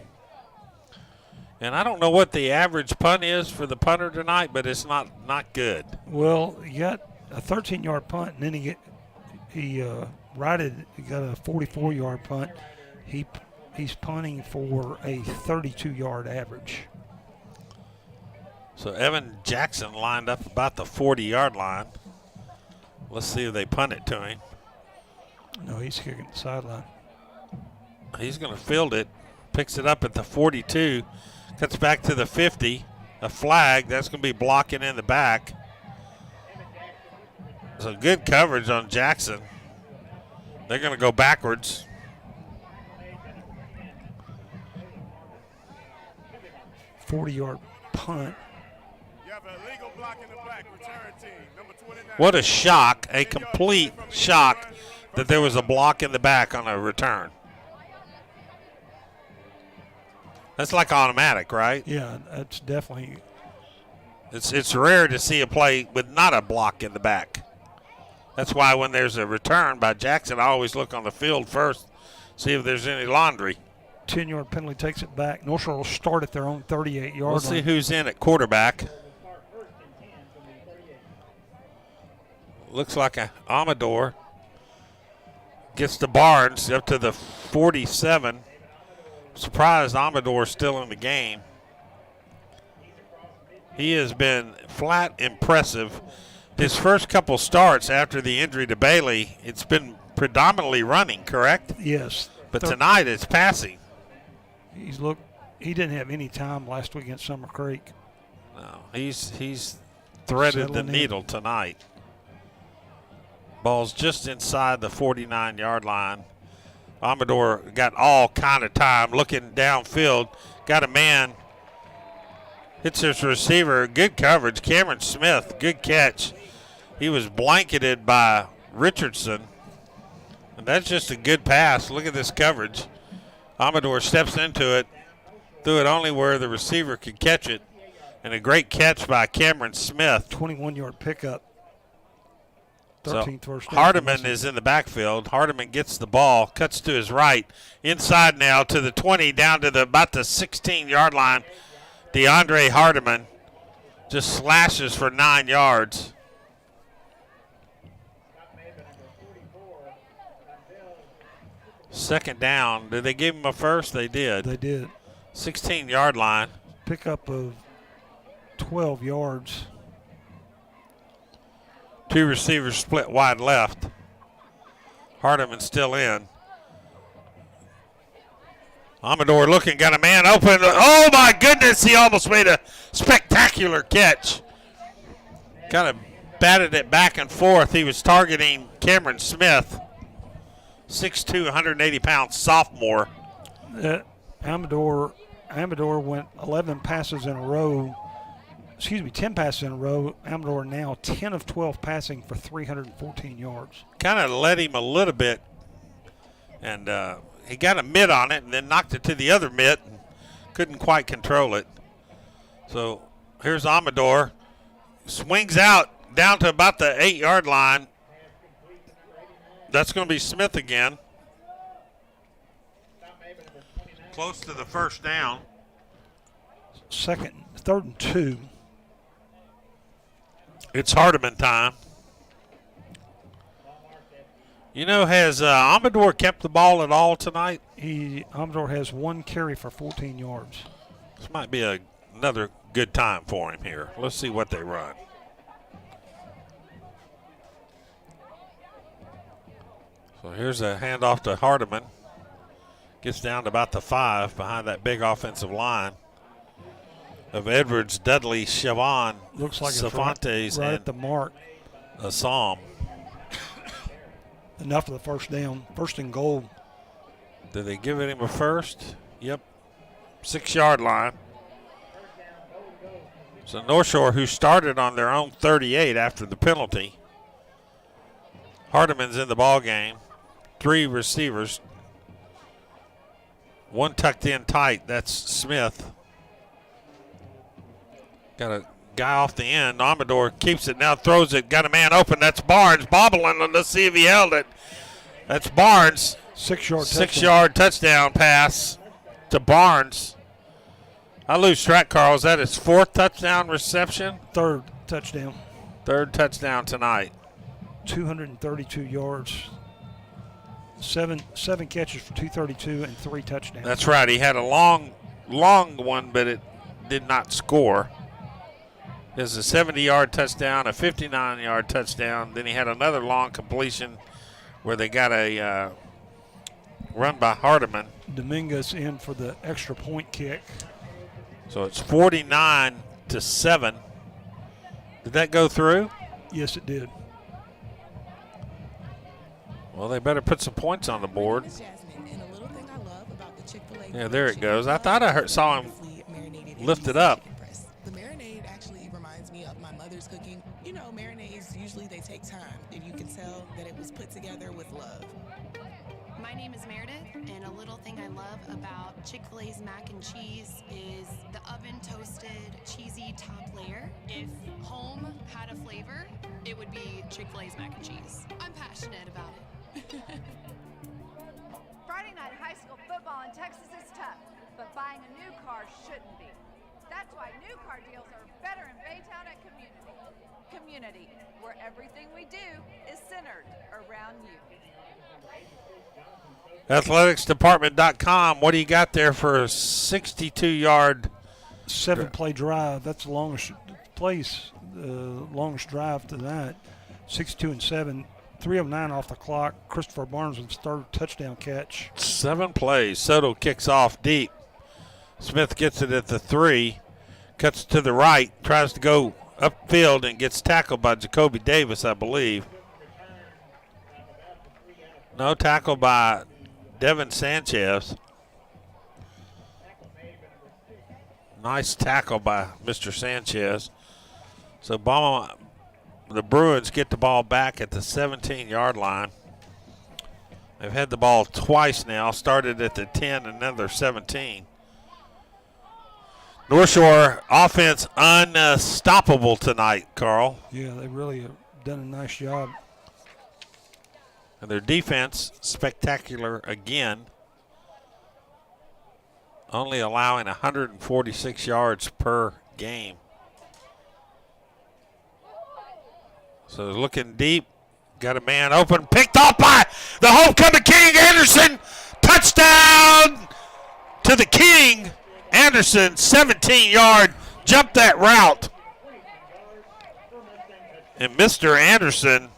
Speaker 1: And I don't know what the average punt is for the punter tonight, but it's not good.
Speaker 2: Well, he got a 13-yard punt, and then he righted. He got a 44-yard punt. He's punting for a 32-yard average.
Speaker 1: So Evan Jackson lined up about the 40-yard line. Let's see if they punt it to him.
Speaker 2: No, he's kicking the sideline.
Speaker 1: He's going to field it. Picks it up at the 42. Cuts back to the 50. A flag. That's going to be blocking in the back. So good coverage on Jackson. They're going to go backwards.
Speaker 2: .40-yard punt.
Speaker 5: You have a legal block in the back, return team, number 29.
Speaker 1: What a shock, a complete shock that there was a block in the back on a return. That's like automatic, right?
Speaker 2: Yeah, that's definitely.
Speaker 1: It's rare to see a play with not a block in the back. That's why when there's a return by Jackson, I always look on the field first, see if there's any laundry.
Speaker 2: 10-yard penalty takes it back. North Shore will start at their own 38-yard line.
Speaker 1: Let's see who's in at quarterback. Looks like Amador gets to Barnes up to the 47. Surprised Amador's still in the game. He has been flat impressive. His first couple starts after the injury to Bailey, it's been predominantly running, correct?
Speaker 2: Yes.
Speaker 1: But tonight it's passing.
Speaker 2: He didn't have any time last week against Summer Creek.
Speaker 1: No, he's threaded the needle tonight. Ball's just inside the 49-yard line. Amador got all kind of time looking downfield. Got a man. Hits his receiver. Good coverage. Cameron Smith, good catch. He was blanketed by Richardson. And that's just a good pass. Look at this coverage. Amador steps into it. Threw it only where the receiver could catch it. And a great catch by Cameron Smith.
Speaker 2: 21-yard pickup. 13th
Speaker 1: So
Speaker 2: first down.
Speaker 1: Hardiman is in the backfield. Hardiman gets the ball, cuts to his right, inside now to the 20, down to about the 16-yard line. DeAndre Hardiman just slashes for 9 yards. Second down. Did they give him a first? They did.
Speaker 2: They did.
Speaker 1: 16-yard line.
Speaker 2: Pickup of 12 yards.
Speaker 1: Two receivers split wide left. Hardiman still in. Amador looking, got a man open. Oh my goodness, he almost made a spectacular catch. Kind of batted it back and forth. He was targeting Cameron Smith, 6'2", 180-pound sophomore.
Speaker 2: Amador went 11 passes in a row. 10 passes in a row. Amador now 10 of 12 passing for 314 yards.
Speaker 1: Kind of led him a little bit, and he got a mitt on it and then knocked it to the other mitt and couldn't quite control it. So here's Amador. Swings out down to about the 8-yard line. That's going to be Smith again. Close to the first down.
Speaker 2: Third and 2.
Speaker 1: It's Hardiman time. You know, has Amador kept the ball at all tonight?
Speaker 2: Amador has 1 carry for 14 yards.
Speaker 1: This might be another good time for him here. Let's see what they run. So here's a handoff to Hardiman. Gets down to about the 5 behind that big offensive line of Edwards, Dudley, Chavon,
Speaker 2: looks like
Speaker 1: Cervantes,
Speaker 2: right
Speaker 1: and
Speaker 2: at the mark.
Speaker 1: Assam.
Speaker 2: Enough for the first down. First and goal.
Speaker 1: Did they give it him a first? Yep. 6-yard line. So North Shore, who started on their own 38 after the penalty. Hardiman's in the ball game. 3 receivers. 1 tucked in tight. That's Smith. Got a guy off the end. Amador keeps it now, throws it. Got a man open. That's Barnes bobbling. Let's see if he held it. That's Barnes.
Speaker 2: 6-yard
Speaker 1: touchdown pass to Barnes. I lose track, Carl. Is that his 4th touchdown reception?
Speaker 2: 3rd touchdown.
Speaker 1: 3rd touchdown tonight.
Speaker 2: 232 yards. 7 catches for 232 and 3 touchdowns.
Speaker 1: That's right. He had a long one, but it did not score. There's a 70-yard touchdown, a 59-yard touchdown. Then he had another long completion where they got a run by Hardiman.
Speaker 2: Dominguez in for the extra point kick.
Speaker 1: So it's 49-7. Did that go through?
Speaker 2: Yes, it did.
Speaker 1: Well, they better put some points on the board. Yeah, there it goes. I thought I saw him lift it up.
Speaker 6: The marinade actually reminds me of my mother's cooking. You know, marinades, usually they take time, and you can tell that it was put together with love.
Speaker 7: My name is Meredith, and a little thing I love about Chick-fil-A's mac and cheese is the oven-toasted, cheesy top layer. If home had a flavor, it would be Chick-fil-A's mac and cheese. I'm passionate about it.
Speaker 8: Friday night high school football in Texas is tough, but buying a new car shouldn't be. That's why new car deals are better in Baytown at Community. Community, where everything we do is centered around you.
Speaker 1: Athleticsdepartment.com. What do you got there for a 62-yard?
Speaker 2: 7-play drive. That's the longest longest drive tonight. 62-7. 3:09 off the clock. Christopher Barnes with his 3rd touchdown catch.
Speaker 1: 7 plays. Soto kicks off deep. Smith gets it at the 3. Cuts to the right. Tries to go upfield and gets tackled by Jacoby Davis, I believe. No tackle by Devin Sanchez. Nice tackle by Mr. Sanchez. So Beaumont, the Bruins get the ball back at the 17-yard line. They've had the ball twice now, started at the 10 and then they're 17. North Shore offense unstoppable tonight, Carl.
Speaker 2: Yeah, they really have done a nice job.
Speaker 1: And their defense, spectacular again. Only allowing 146 yards per game. So looking deep, got a man open, picked off by the homecoming King Anderson. Touchdown to the King. Anderson, 17-yard, jumped that route And Mr. Anderson,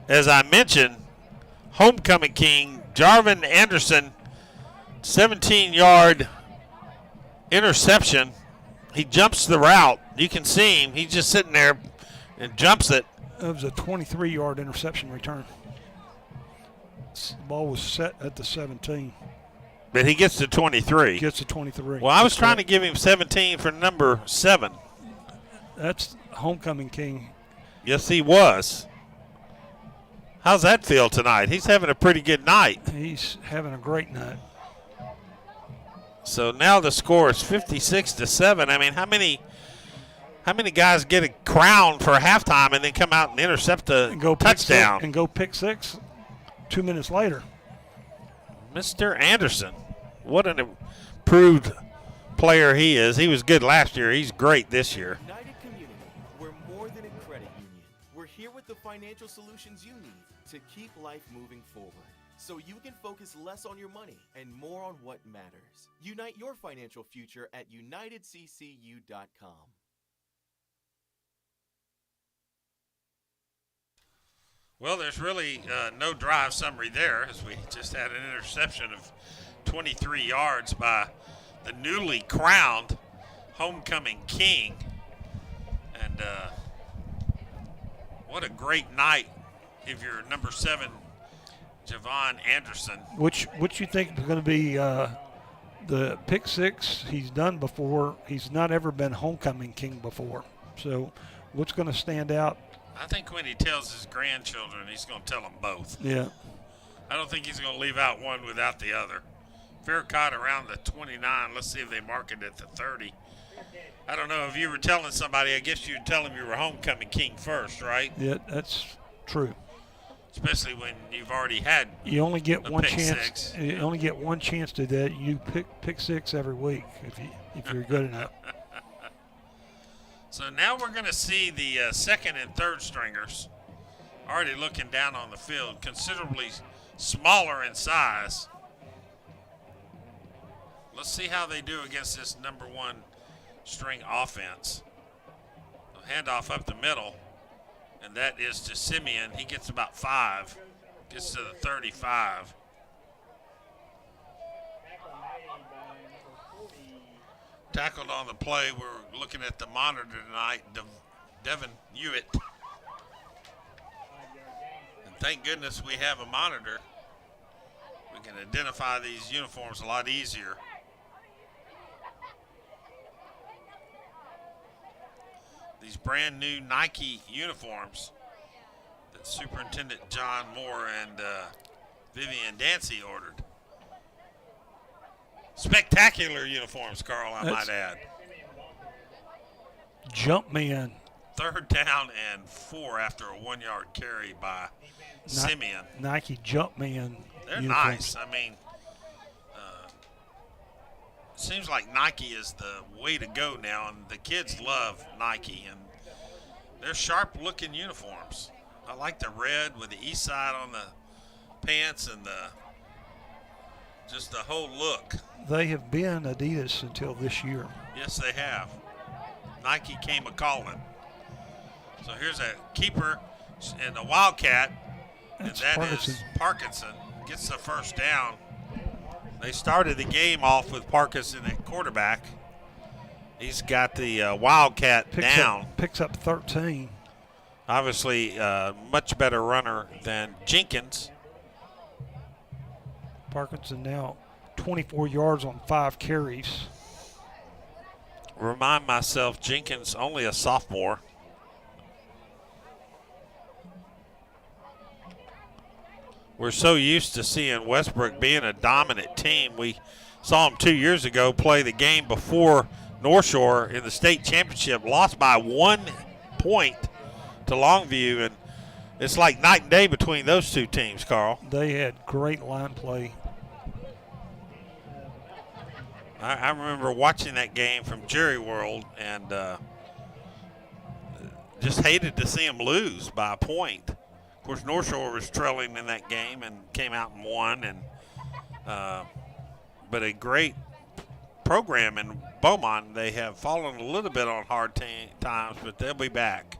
Speaker 1: as I mentioned, homecoming king, Jarvin Anderson, 17-yard interception. He jumps the route. You can see him. He's just sitting there and jumps it.
Speaker 2: It was a 23-yard interception return. The ball was set at the 17.
Speaker 1: But he gets to 23.
Speaker 2: Gets to 23.
Speaker 1: Well, I was trying to give him 17 for number 7.
Speaker 2: That's homecoming king.
Speaker 1: Yes, he was. How's that feel tonight? He's having a pretty good night.
Speaker 2: He's having a great night.
Speaker 1: So now the score is 56-7. I mean, how many guys get a crown for halftime and then come out and intercept a touchdown?
Speaker 2: And go pick 6 2 minutes later.
Speaker 1: Mr. Anderson, what an improved player he is. He was good last year. He's great this year.
Speaker 9: United Community, we're more than a credit union. We're here with the financial solutions you need to keep life moving forward, so you can focus less on your money and more on what matters. Unite your financial future at unitedccu.com.
Speaker 1: Well, there's really no drive summary there, as we just had an interception of 23 yards by the newly crowned homecoming king. And what a great night if you're number 7, Javon Anderson.
Speaker 2: Which you think is going to be the pick 6 he's done before. He's not ever been homecoming king before. So what's going to stand out?
Speaker 1: I think when he tells his grandchildren, he's going to tell them both.
Speaker 2: Yeah.
Speaker 1: I don't think he's going to leave out one without the other. Fair caught around the 29. Let's see if they mark it at the 30. I don't know if you were telling somebody, I guess you'd tell them you were homecoming king first, right?
Speaker 2: Yeah, that's true.
Speaker 1: Especially when you've already had
Speaker 2: You only get one
Speaker 1: pick
Speaker 2: chance.
Speaker 1: 6.
Speaker 2: You only get one chance to do that. You pick 6 every week if you're good enough.
Speaker 1: So now we're going to see the second and third stringers already looking down on the field, considerably smaller in size. Let's see how they do against this number 1 string offense. Handoff up the middle, and that is to Simeon. He gets about 5, gets to the 35. Tackled on the play. We're looking at the monitor tonight, Devin Hewitt. And thank goodness we have a monitor. We can identify these uniforms a lot easier. These brand new Nike uniforms that Superintendent John Moore and Vivian Dancy ordered. Spectacular uniforms, Carl, I might add.
Speaker 2: Jump man.
Speaker 1: 3rd down and 4 after a 1-yard carry by Simeon.
Speaker 2: Nike jump man.
Speaker 1: They're
Speaker 2: uniforms.
Speaker 1: nice. I mean, seems like Nike is the way to go now, and the kids love Nike, and they're sharp-looking uniforms. I like the red with the east side on the pants and just the whole look.
Speaker 2: They have been Adidas until this year.
Speaker 1: Yes, they have. Nike came a-calling. So here's a keeper and a Wildcat, and that is Parkinson. Gets the first down. They started the game off with Parkinson at quarterback. He's got the Wildcat down.
Speaker 2: Picks up 13.
Speaker 1: Obviously, much better runner than Jenkins.
Speaker 2: Parkinson now 24 yards on 5 carries.
Speaker 1: Remind myself, Jenkins only a sophomore. We're so used to seeing Westbrook being a dominant team. We saw them 2 years ago play the game before North Shore in the state championship, lost by 1 point to Longview, and it's like night and day between those two teams, Carl.
Speaker 2: They had great line play.
Speaker 1: I remember watching that game from Jerry World and just hated to see them lose by a point. Of course, North Shore was trailing in that game and came out and won. But a great program in Beaumont. They have fallen a little bit on hard times, but they'll be back.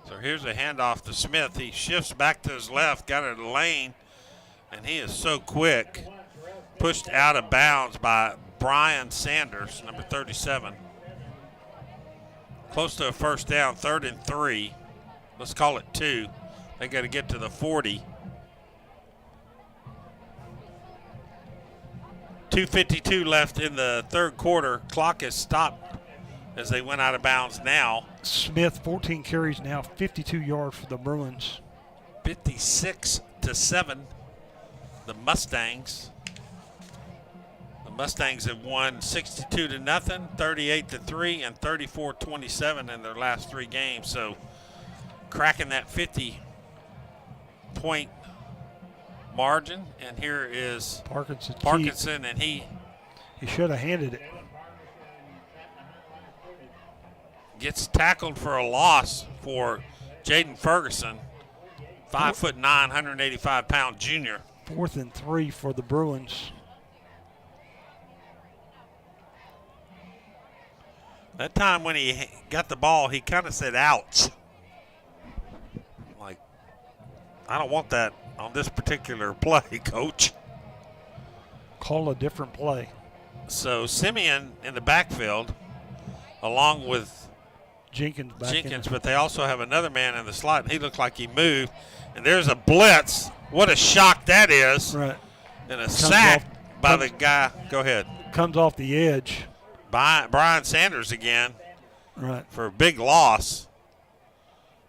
Speaker 1: So here's a handoff to Smith. He shifts back to his left, got it in the lane, and he is so quick. Pushed out of bounds by Brian Sanders, number 37. Close to a first down, 3rd and 3. Let's call it 2. They got to get to the 40. 2:52 left in the third quarter. Clock is stopped as they went out of bounds now.
Speaker 2: Smith, 14 carries now, 52 yards for the Bruins.
Speaker 1: 56-7, the Mustangs. The Mustangs have won 62-0, 38-3, and 34-27 in their last 3 games. So cracking that 50-point margin. And here is Parkinson, and he
Speaker 2: should have handed it.
Speaker 1: Gets tackled for a loss for Jaden Ferguson, 5'9", 185-pound junior.
Speaker 2: 4th and 3 for the Bruins.
Speaker 1: That time when he got the ball, he kind of said, ouch. Like, I don't want that on this particular play, coach.
Speaker 2: Call a different play.
Speaker 1: So Simeon in the backfield, along with
Speaker 2: Jenkins,
Speaker 1: but they also have another man in the slot, and he looked like he moved. And there's a blitz. What a shock that is.
Speaker 2: Right.
Speaker 1: And a sack by the guy. Go ahead.
Speaker 2: Comes off the edge.
Speaker 1: Brian Sanders again.
Speaker 2: Right.
Speaker 1: For a big loss.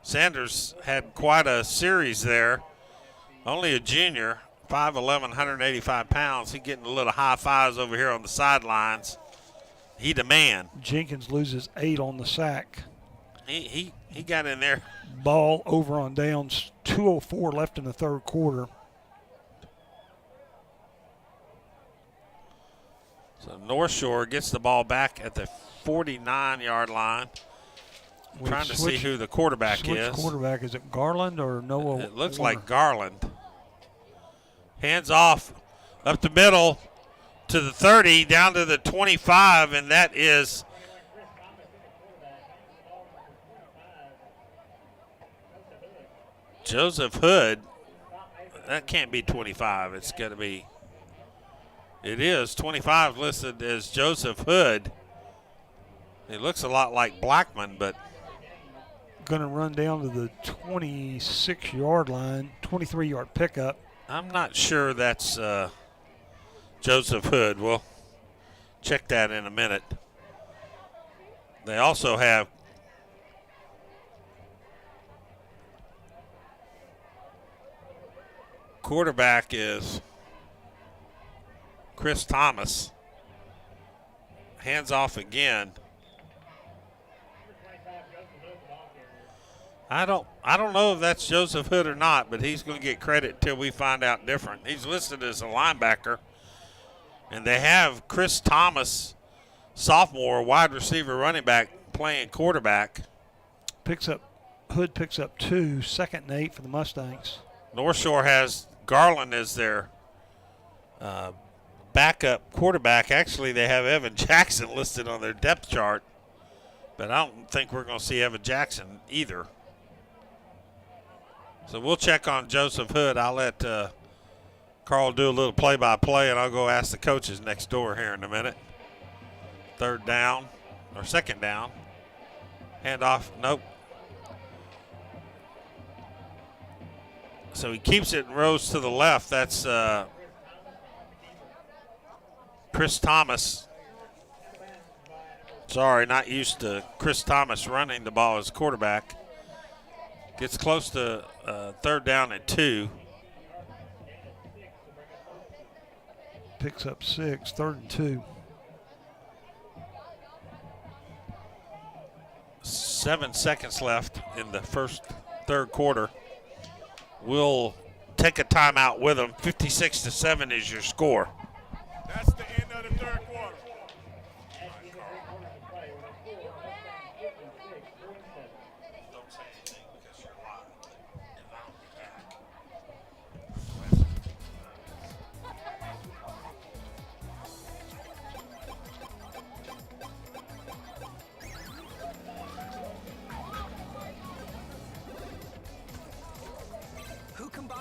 Speaker 1: Sanders had quite a series there. Only a junior, 5'11", 185 pounds. He getting a little high fives over here on the sidelines. He the man.
Speaker 2: Jenkins loses 8 on the sack.
Speaker 1: He got in there.
Speaker 2: Ball over on downs. 2:04 left in the third quarter.
Speaker 1: So North Shore gets the ball back at the 49-yard line. Trying to see who the quarterback is.
Speaker 2: Quarterback, is it Garland or Noah?
Speaker 1: It looks
Speaker 2: Warner?
Speaker 1: like Garland. Hands off up the middle to the 30, down to the 25, and that is Joseph Hood. That can't be 25. It's got to be. It is 25 listed as Joseph Hood. He looks a lot like Blackman, but
Speaker 2: going to run down to the 26-yard line, 23-yard pickup.
Speaker 1: I'm not sure that's Joseph Hood. We'll check that in a minute. They also have quarterback is Chris Thomas. Hands off again. I don't know if that's Joseph Hood or not, but he's going to get credit until we find out different. He's listed as a linebacker. And they have Chris Thomas, sophomore, wide receiver, running back, playing quarterback.
Speaker 2: Hood picks up 2, 2nd and 8 for the Mustangs. North
Speaker 1: Shore has Garland as their backup quarterback. Actually, they have Evan Jackson listed on their depth chart, but I don't think we're going to see Evan Jackson either. So we'll check on Joseph Hood. I'll let Carl do a little play-by-play, and I'll go ask the coaches next door here in a minute. 3rd down, or 2nd down. Handoff, nope. So he keeps it and rows to the left. That's Chris Thomas. Sorry, not used to Chris Thomas running the ball as quarterback. Gets close to 3rd down and 2.
Speaker 2: Picks up 6, 3rd and 2.
Speaker 1: 7 seconds left in the third quarter. We'll take a timeout with them. 56-7 is your score.
Speaker 5: That's the end of the third quarter.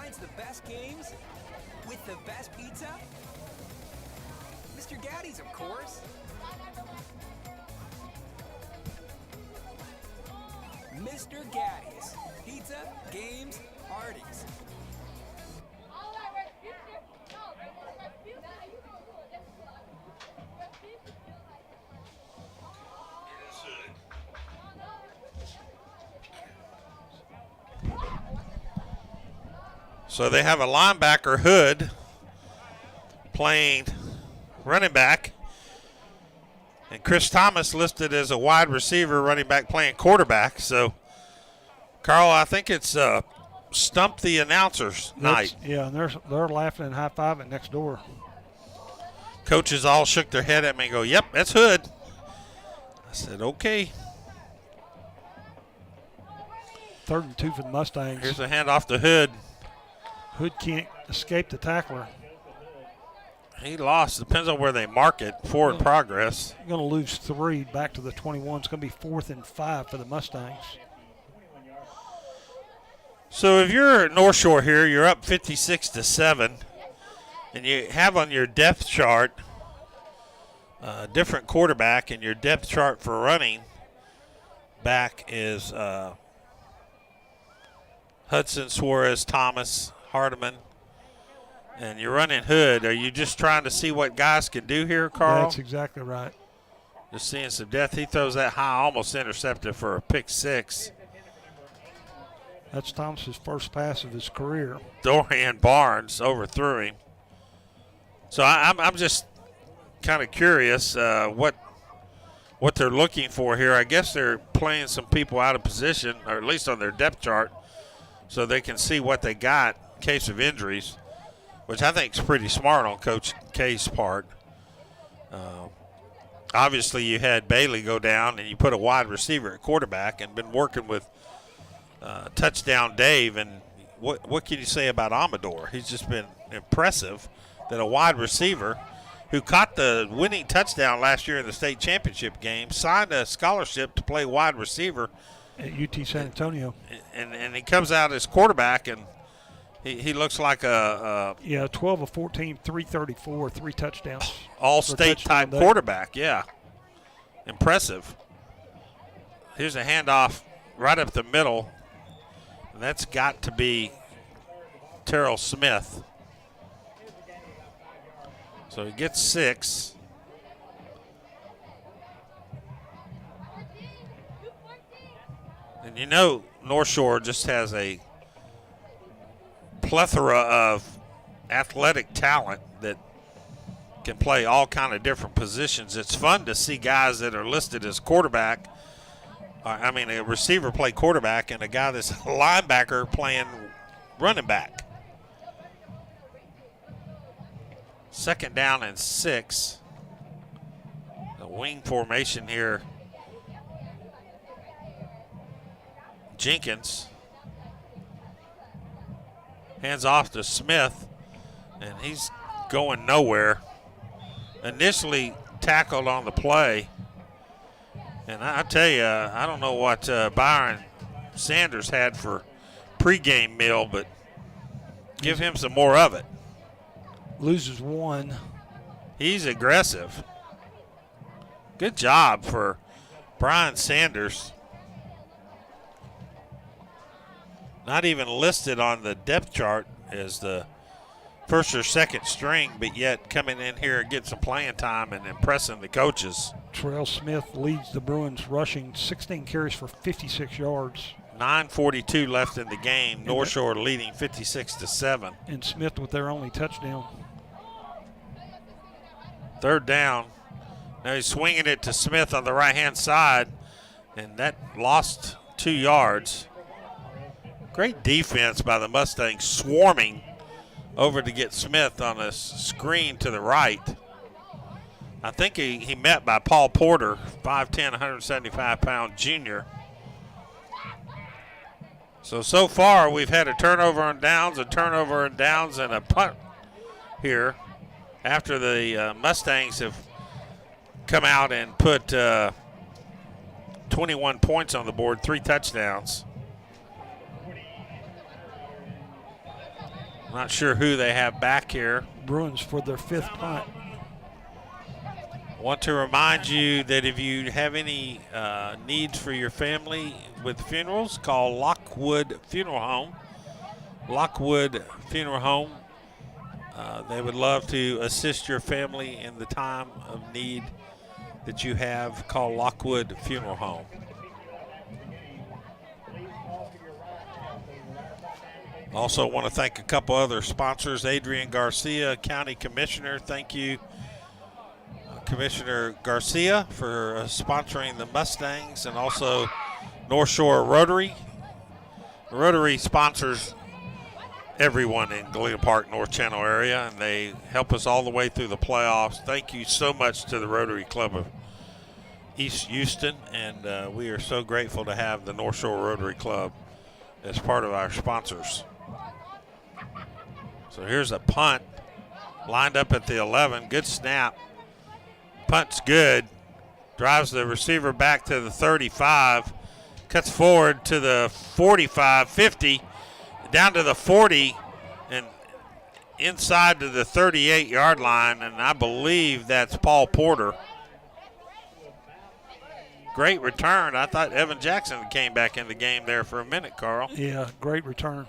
Speaker 10: experience the best games with the best pizza? Mr. Gaddy's, of course. Mr. Gaddy's. Pizza, games, parties.
Speaker 1: So they have a linebacker, Hood, playing running back. And Chris Thomas listed as a wide receiver, running back playing quarterback. So, Carl, I think it's stump the announcers night.
Speaker 2: Yeah, and they're laughing and high-fiving next door.
Speaker 1: Coaches all shook their head at me and go, yep, that's Hood. I said, okay.
Speaker 2: 3rd and 2 for the Mustangs.
Speaker 1: Here's a handoff to Hood.
Speaker 2: Hood can't escape the tackler.
Speaker 1: He lost. Depends on where they mark it. Forward progress.
Speaker 2: Going to lose 3 back to the 21. It's going to be 4th and 5 for the Mustangs.
Speaker 1: So if you're at North Shore here, you're up 56-7, and you have on your depth chart a different quarterback, and your depth chart for running back is Hudson, Suarez, Thomas, Hardiman, and you're running Hood. Are you just trying to see what guys can do here, Carl?
Speaker 2: That's exactly right.
Speaker 1: Just seeing some depth. He throws that high, almost intercepted for a pick 6.
Speaker 2: That's Thomas's first pass of his career.
Speaker 1: Dorian Barnes overthrew him. So I'm just kind of curious what they're looking for here. I guess they're playing some people out of position, or at least on their depth chart, so they can see what they got in case of injuries, which I think is pretty smart on Coach K's part. Obviously, you had Bailey go down, and you put a wide receiver at quarterback, and been working with touchdown Dave. And what can you say about Amador? He's just been impressive that a wide receiver who caught the winning touchdown last year in the state championship game signed a scholarship to play wide receiver
Speaker 2: at UT San Antonio.
Speaker 1: And he comes out as quarterback, and he looks like
Speaker 2: 12 of 14, 334, 3 touchdowns.
Speaker 1: All-state type quarterback, yeah. Impressive. Here's a handoff right up the middle, and that's got to be Terrell Smith. So he gets 6. And you know North Shore just has a plethora of athletic talent that can play all kind of different positions. It's fun to see guys that are listed as quarterback. A receiver play quarterback, and a guy that's a linebacker playing running back. 2nd down and 6. The wing formation here. Jenkins hands off to Smith, and he's going nowhere. Initially tackled on the play, and I tell you, I don't know what Byron Sanders had for pregame meal, but give him some more of it.
Speaker 2: Loses 1.
Speaker 1: He's aggressive. Good job for Brian Sanders. Not even listed on the depth chart as the first or second string, but yet coming in here and getting some playing time and impressing the coaches.
Speaker 2: Terrell Smith leads the Bruins rushing, 16 carries for 56 yards.
Speaker 1: 9:42 left in the game. North Shore leading 56-7.
Speaker 2: And Smith with their only touchdown.
Speaker 1: 3rd down. Now he's swinging it to Smith on the right-hand side, and that lost 2 yards. Great defense by the Mustangs, swarming over to get Smith on a screen to the right. I think he met by Paul Porter, 5'10", 175-pound junior. So far we've had a turnover on downs, and a punt here after the Mustangs have come out and put 21 points on the board, 3 touchdowns. Not sure who they have back here.
Speaker 2: Bruins for their 5th punt.
Speaker 1: Want to remind you that if you have any needs for your family with funerals, call Lockwood Funeral Home. Lockwood Funeral Home. They would love to assist your family in the time of need that you have. Call Lockwood Funeral Home. Also want to thank a couple other sponsors. Adrian Garcia, County Commissioner. Thank you, Commissioner Garcia, for sponsoring the Mustangs, and also North Shore Rotary. Rotary sponsors everyone in Galena Park, North Channel area, and they help us all the way through the playoffs. Thank you so much to the Rotary Club of East Houston, and we are so grateful to have the North Shore Rotary Club as part of our sponsors. So here's a punt lined up at the 11. Good snap. Punt's good. Drives the receiver back to the 35. Cuts forward to the 45, 50, down to the 40, and inside to the 38-yard line, and I believe that's Paul Porter. Great return. I thought Evan Jackson came back in the game there for a minute, Carl.
Speaker 2: Yeah, great return.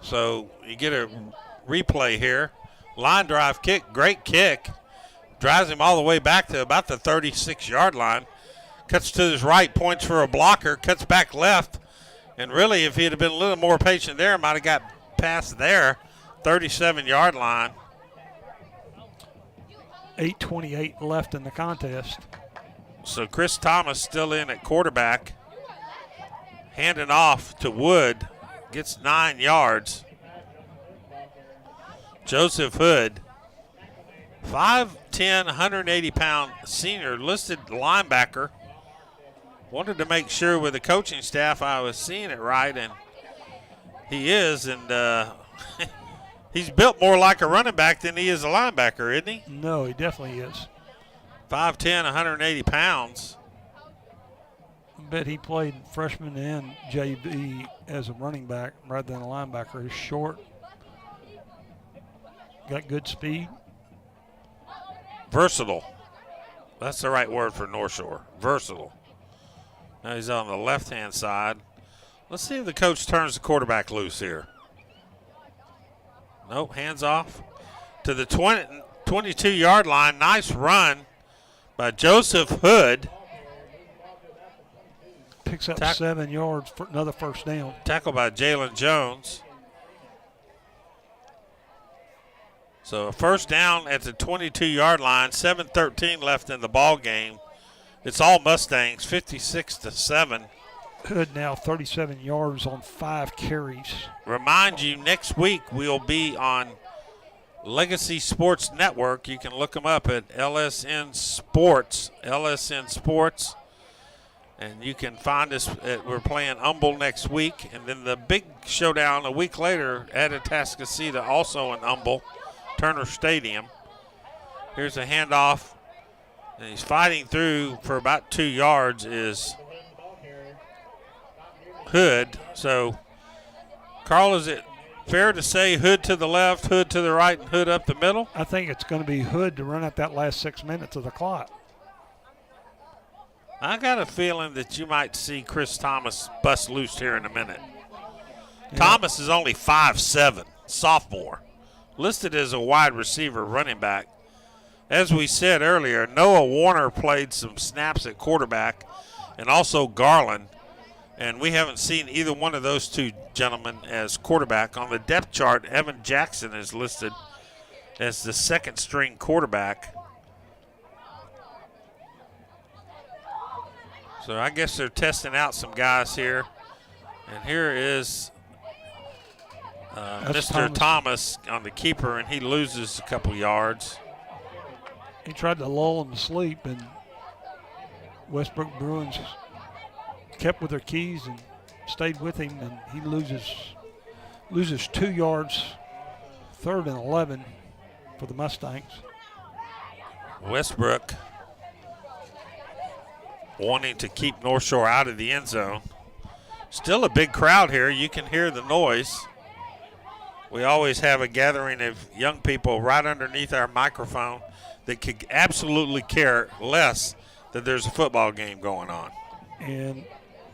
Speaker 1: So you get a replay here. Line drive kick, great kick. Drives him all the way back to about the 36-yard line. Cuts to his right, points for a blocker, cuts back left. And really, if he'd have been a little more patient there, might have got past there. 37-yard line.
Speaker 2: 8:28 left in the contest.
Speaker 1: So Chris Thomas still in at quarterback. Handing off to Wood. Gets 9 yards. Joseph Hood, 5'10", 180-pound senior, listed linebacker. Wanted to make sure with the coaching staff I was seeing it right, and he is. And he's built more like a running back than he is a linebacker, isn't he?
Speaker 2: No, he definitely is.
Speaker 1: 5'10", 180 pounds.
Speaker 2: I bet he played freshman and JV as a running back rather than a linebacker. He's short, got good speed.
Speaker 1: Versatile. That's the right word for North Shore. Versatile. Now he's on the left-hand side. Let's see if the coach turns the quarterback loose here. Nope, hands off. To the 22-yard line. Nice run by Joseph Hood.
Speaker 2: Picks up 7 yards for another first down.
Speaker 1: Tackle by Jalen Jones. So a first down at the 22-yard line. 7:13 left in the ball game. It's all Mustangs, 56-7.
Speaker 2: Hood now 37 yards on 5 carries.
Speaker 1: Remind you, next week we'll be on Legacy Sports Network. You can look them up at LSN Sports. And you can find us we're playing Humble next week. And then the big showdown a week later at Atascocita, also in Humble, Turner Stadium. Here's a handoff. And he's fighting through for about 2 yards is Hood. So, Carl, is it fair to say Hood to the left, Hood to the right, and Hood up the middle?
Speaker 2: I think it's going to be Hood to run out that last 6 minutes of the clock.
Speaker 1: I got a feeling that you might see Chris Thomas bust loose here in a minute. Yeah. Thomas is only 5'7", sophomore, listed as a wide receiver running back. As we said earlier, Noah Warner played some snaps at quarterback, and also Garland, and we haven't seen either one of those two gentlemen as quarterback. On the depth chart, Evan Jackson is listed as the second-string quarterback. So I guess they're testing out some guys here. And here is Mr. Thomas on the keeper, and he loses a couple yards.
Speaker 2: He tried to lull him to sleep, and Westbrook Bruins kept with their keys and stayed with him, and he loses 2 yards, 3rd and 11 for the Mustangs.
Speaker 1: Westbrook wanting to keep North Shore out of the end zone. Still a big crowd here. You can hear the noise. We always have a gathering of young people right underneath our microphone that could absolutely care less that there's a football game going on.
Speaker 2: And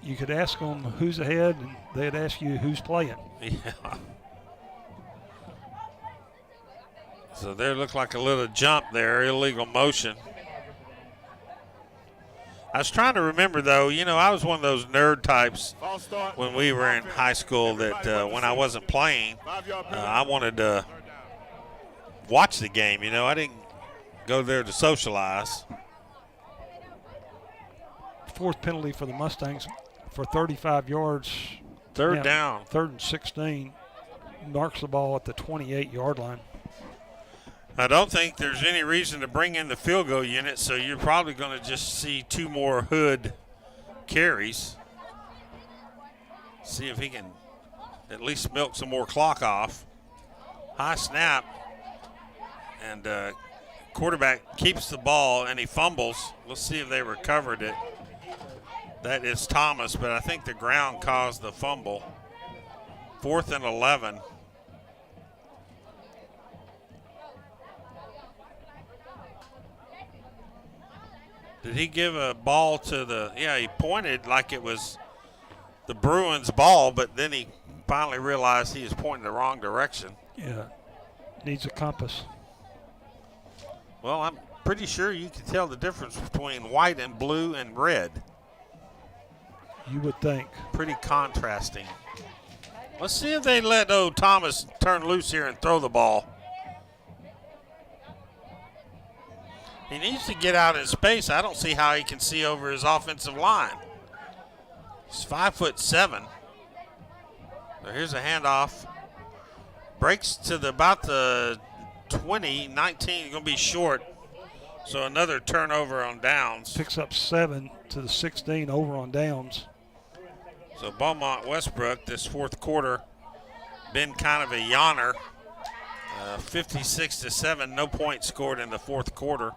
Speaker 2: you could ask them who's ahead, and they'd ask you who's playing.
Speaker 1: Yeah. So there looked like a little jump there, illegal motion. I was trying to remember, though, you know, I was one of those nerd types when we were in high school that when I wasn't playing, I wanted to watch the game. You know, I didn't go there to socialize.
Speaker 2: Fourth penalty for the Mustangs for 35 yards.
Speaker 1: Third down.
Speaker 2: 3rd and 16. Marks the ball at the 28-yard line.
Speaker 1: I don't think there's any reason to bring in the field goal unit, so you're probably going to just see 2 more Hood carries. See if he can at least milk some more clock off. High snap, and quarterback keeps the ball, and he fumbles. Let's see if they recovered it. That is Thomas, but I think the ground caused the fumble. 4th and 11. Did he give a ball to the – yeah, he pointed like it was the Bruins' ball, but then he finally realized he was pointing the wrong direction.
Speaker 2: Yeah, needs a compass.
Speaker 1: Well, I'm pretty sure you can tell the difference between white and blue and red.
Speaker 2: You would think.
Speaker 1: Pretty contrasting. Let's see if they let Thomas turn loose here and throw the ball. He needs to get out in space. I don't see how he can see over his offensive line. He's 5'7". So here's a handoff. Breaks to about the 20, 19, going to be short. So another turnover on downs.
Speaker 2: Picks up 7 to the 16 over on downs.
Speaker 1: So Beaumont Westbrook this fourth quarter been kind of a yawner. 56-7, no points scored in the fourth quarter.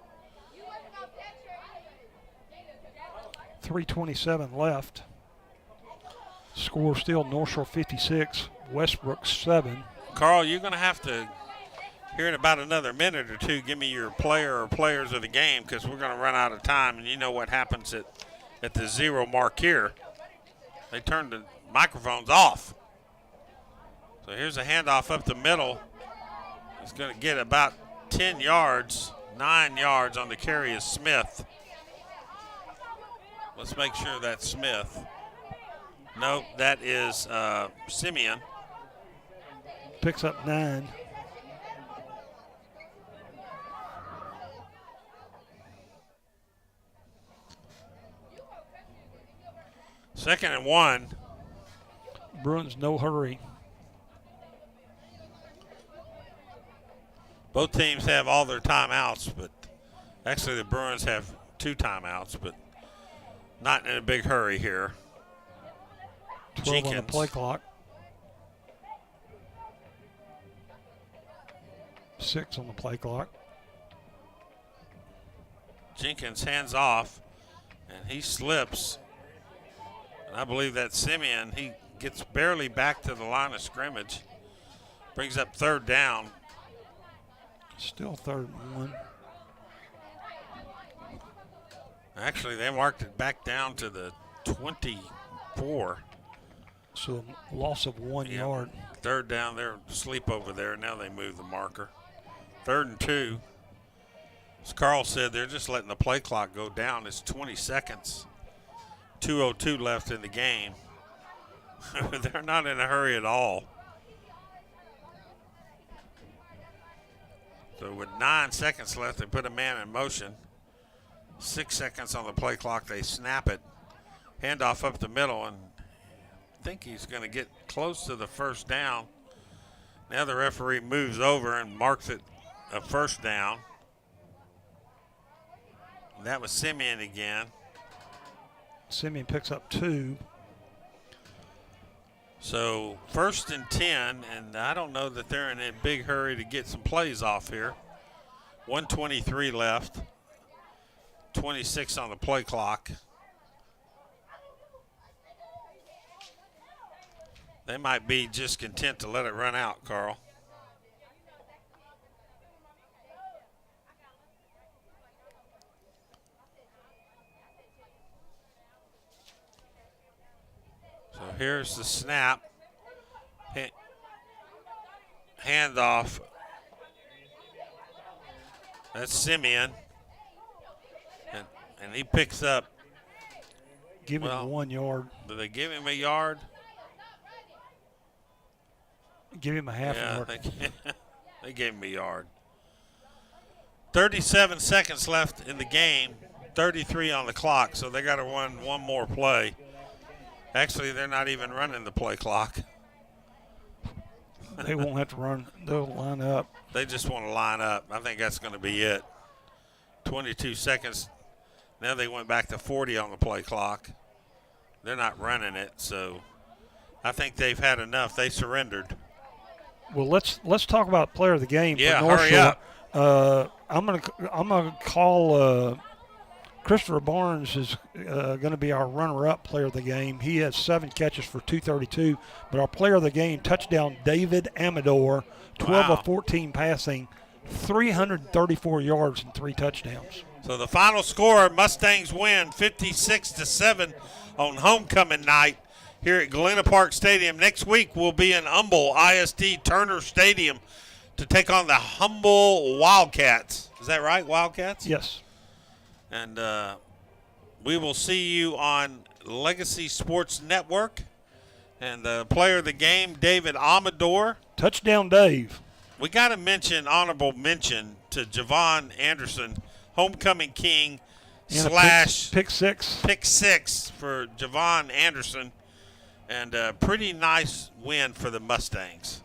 Speaker 2: 3:27 left. Score still North Shore 56, Westbrook 7.
Speaker 1: Carl, you're going to have to, here in about another minute or two, give me your player or players of the game because we're going to run out of time, and you know what happens at the 0 mark here. They turn the microphones off. So here's a handoff up the middle. He's going to get about 10 yards, 9 yards on the carry is Smith. Let's make sure that's Smith. Nope, that is Simeon.
Speaker 2: Picks up 9.
Speaker 1: Second and 1.
Speaker 2: Bruins no hurry.
Speaker 1: Both teams have all their timeouts, but actually the Bruins have 2 timeouts, but not in a big hurry here.
Speaker 2: 12 on the play clock. 6 on the play clock.
Speaker 1: Jenkins hands off, and he slips. And I believe that Simeon, he gets barely back to the line of scrimmage. Brings up 3rd down.
Speaker 2: Still 3rd and 1.
Speaker 1: Actually, they marked it back down to the 24.
Speaker 2: So loss of 1 yard.
Speaker 1: 3rd down, they're asleep over there. Now they move the marker. 3rd and 2. As Carl said, they're just letting the play clock go down. It's 20 seconds. 2:02 left in the game. They're not in a hurry at all. So with 9 seconds left, they put a man in motion. 6 seconds on the play clock, they snap it. Handoff up the middle, and I think he's going to get close to the 1st down. Now the referee moves over and marks it a 1st down. That was Simeon again.
Speaker 2: Simeon picks up 2.
Speaker 1: So 1st and 10, and I don't know that they're in a big hurry to get some plays off here. 1:23 left. 26 on the play clock. They might be just content to let it run out, Carl. here's the snap. Handoff. That's Simeon. And he picks up.
Speaker 2: Give him 1 yard.
Speaker 1: Do they give him a yard?
Speaker 2: Give him a half yard.
Speaker 1: They gave him a yard. 37 seconds left in the game, 33 on the clock, so they got to run one more play. Actually, they're not even running the play clock.
Speaker 2: They won't have to run. They'll line up.
Speaker 1: They just want to line up. I think that's going to be it. 22 seconds. Now they went back to 40 on the play clock. They're not running it, so I think they've had enough. They surrendered.
Speaker 2: Well, let's talk about player of the game.
Speaker 1: Yeah,
Speaker 2: for North
Speaker 1: hurry
Speaker 2: Shore.
Speaker 1: up.
Speaker 2: I'm gonna call Christopher Barnes is going to be our runner-up player of the game. He has 7 catches for 232. But our player of the game, touchdown, David Amador, 12 of 14 passing, 334 yards and 3 touchdowns.
Speaker 1: So the final score, Mustangs win 56-7 on homecoming night here at Galena Park Stadium. Next week we'll be in Humble ISD Turner Stadium to take on the Humble Wildcats. Is that right, Wildcats?
Speaker 2: Yes.
Speaker 1: And we will see you on Legacy Sports Network. And the player of the game, David Amador.
Speaker 2: Touchdown, Dave.
Speaker 1: We got to mention, honorable mention to Javon Anderson, homecoming king /
Speaker 2: pick six.
Speaker 1: Pick 6 for Javon Anderson. And a pretty nice win for the Mustangs.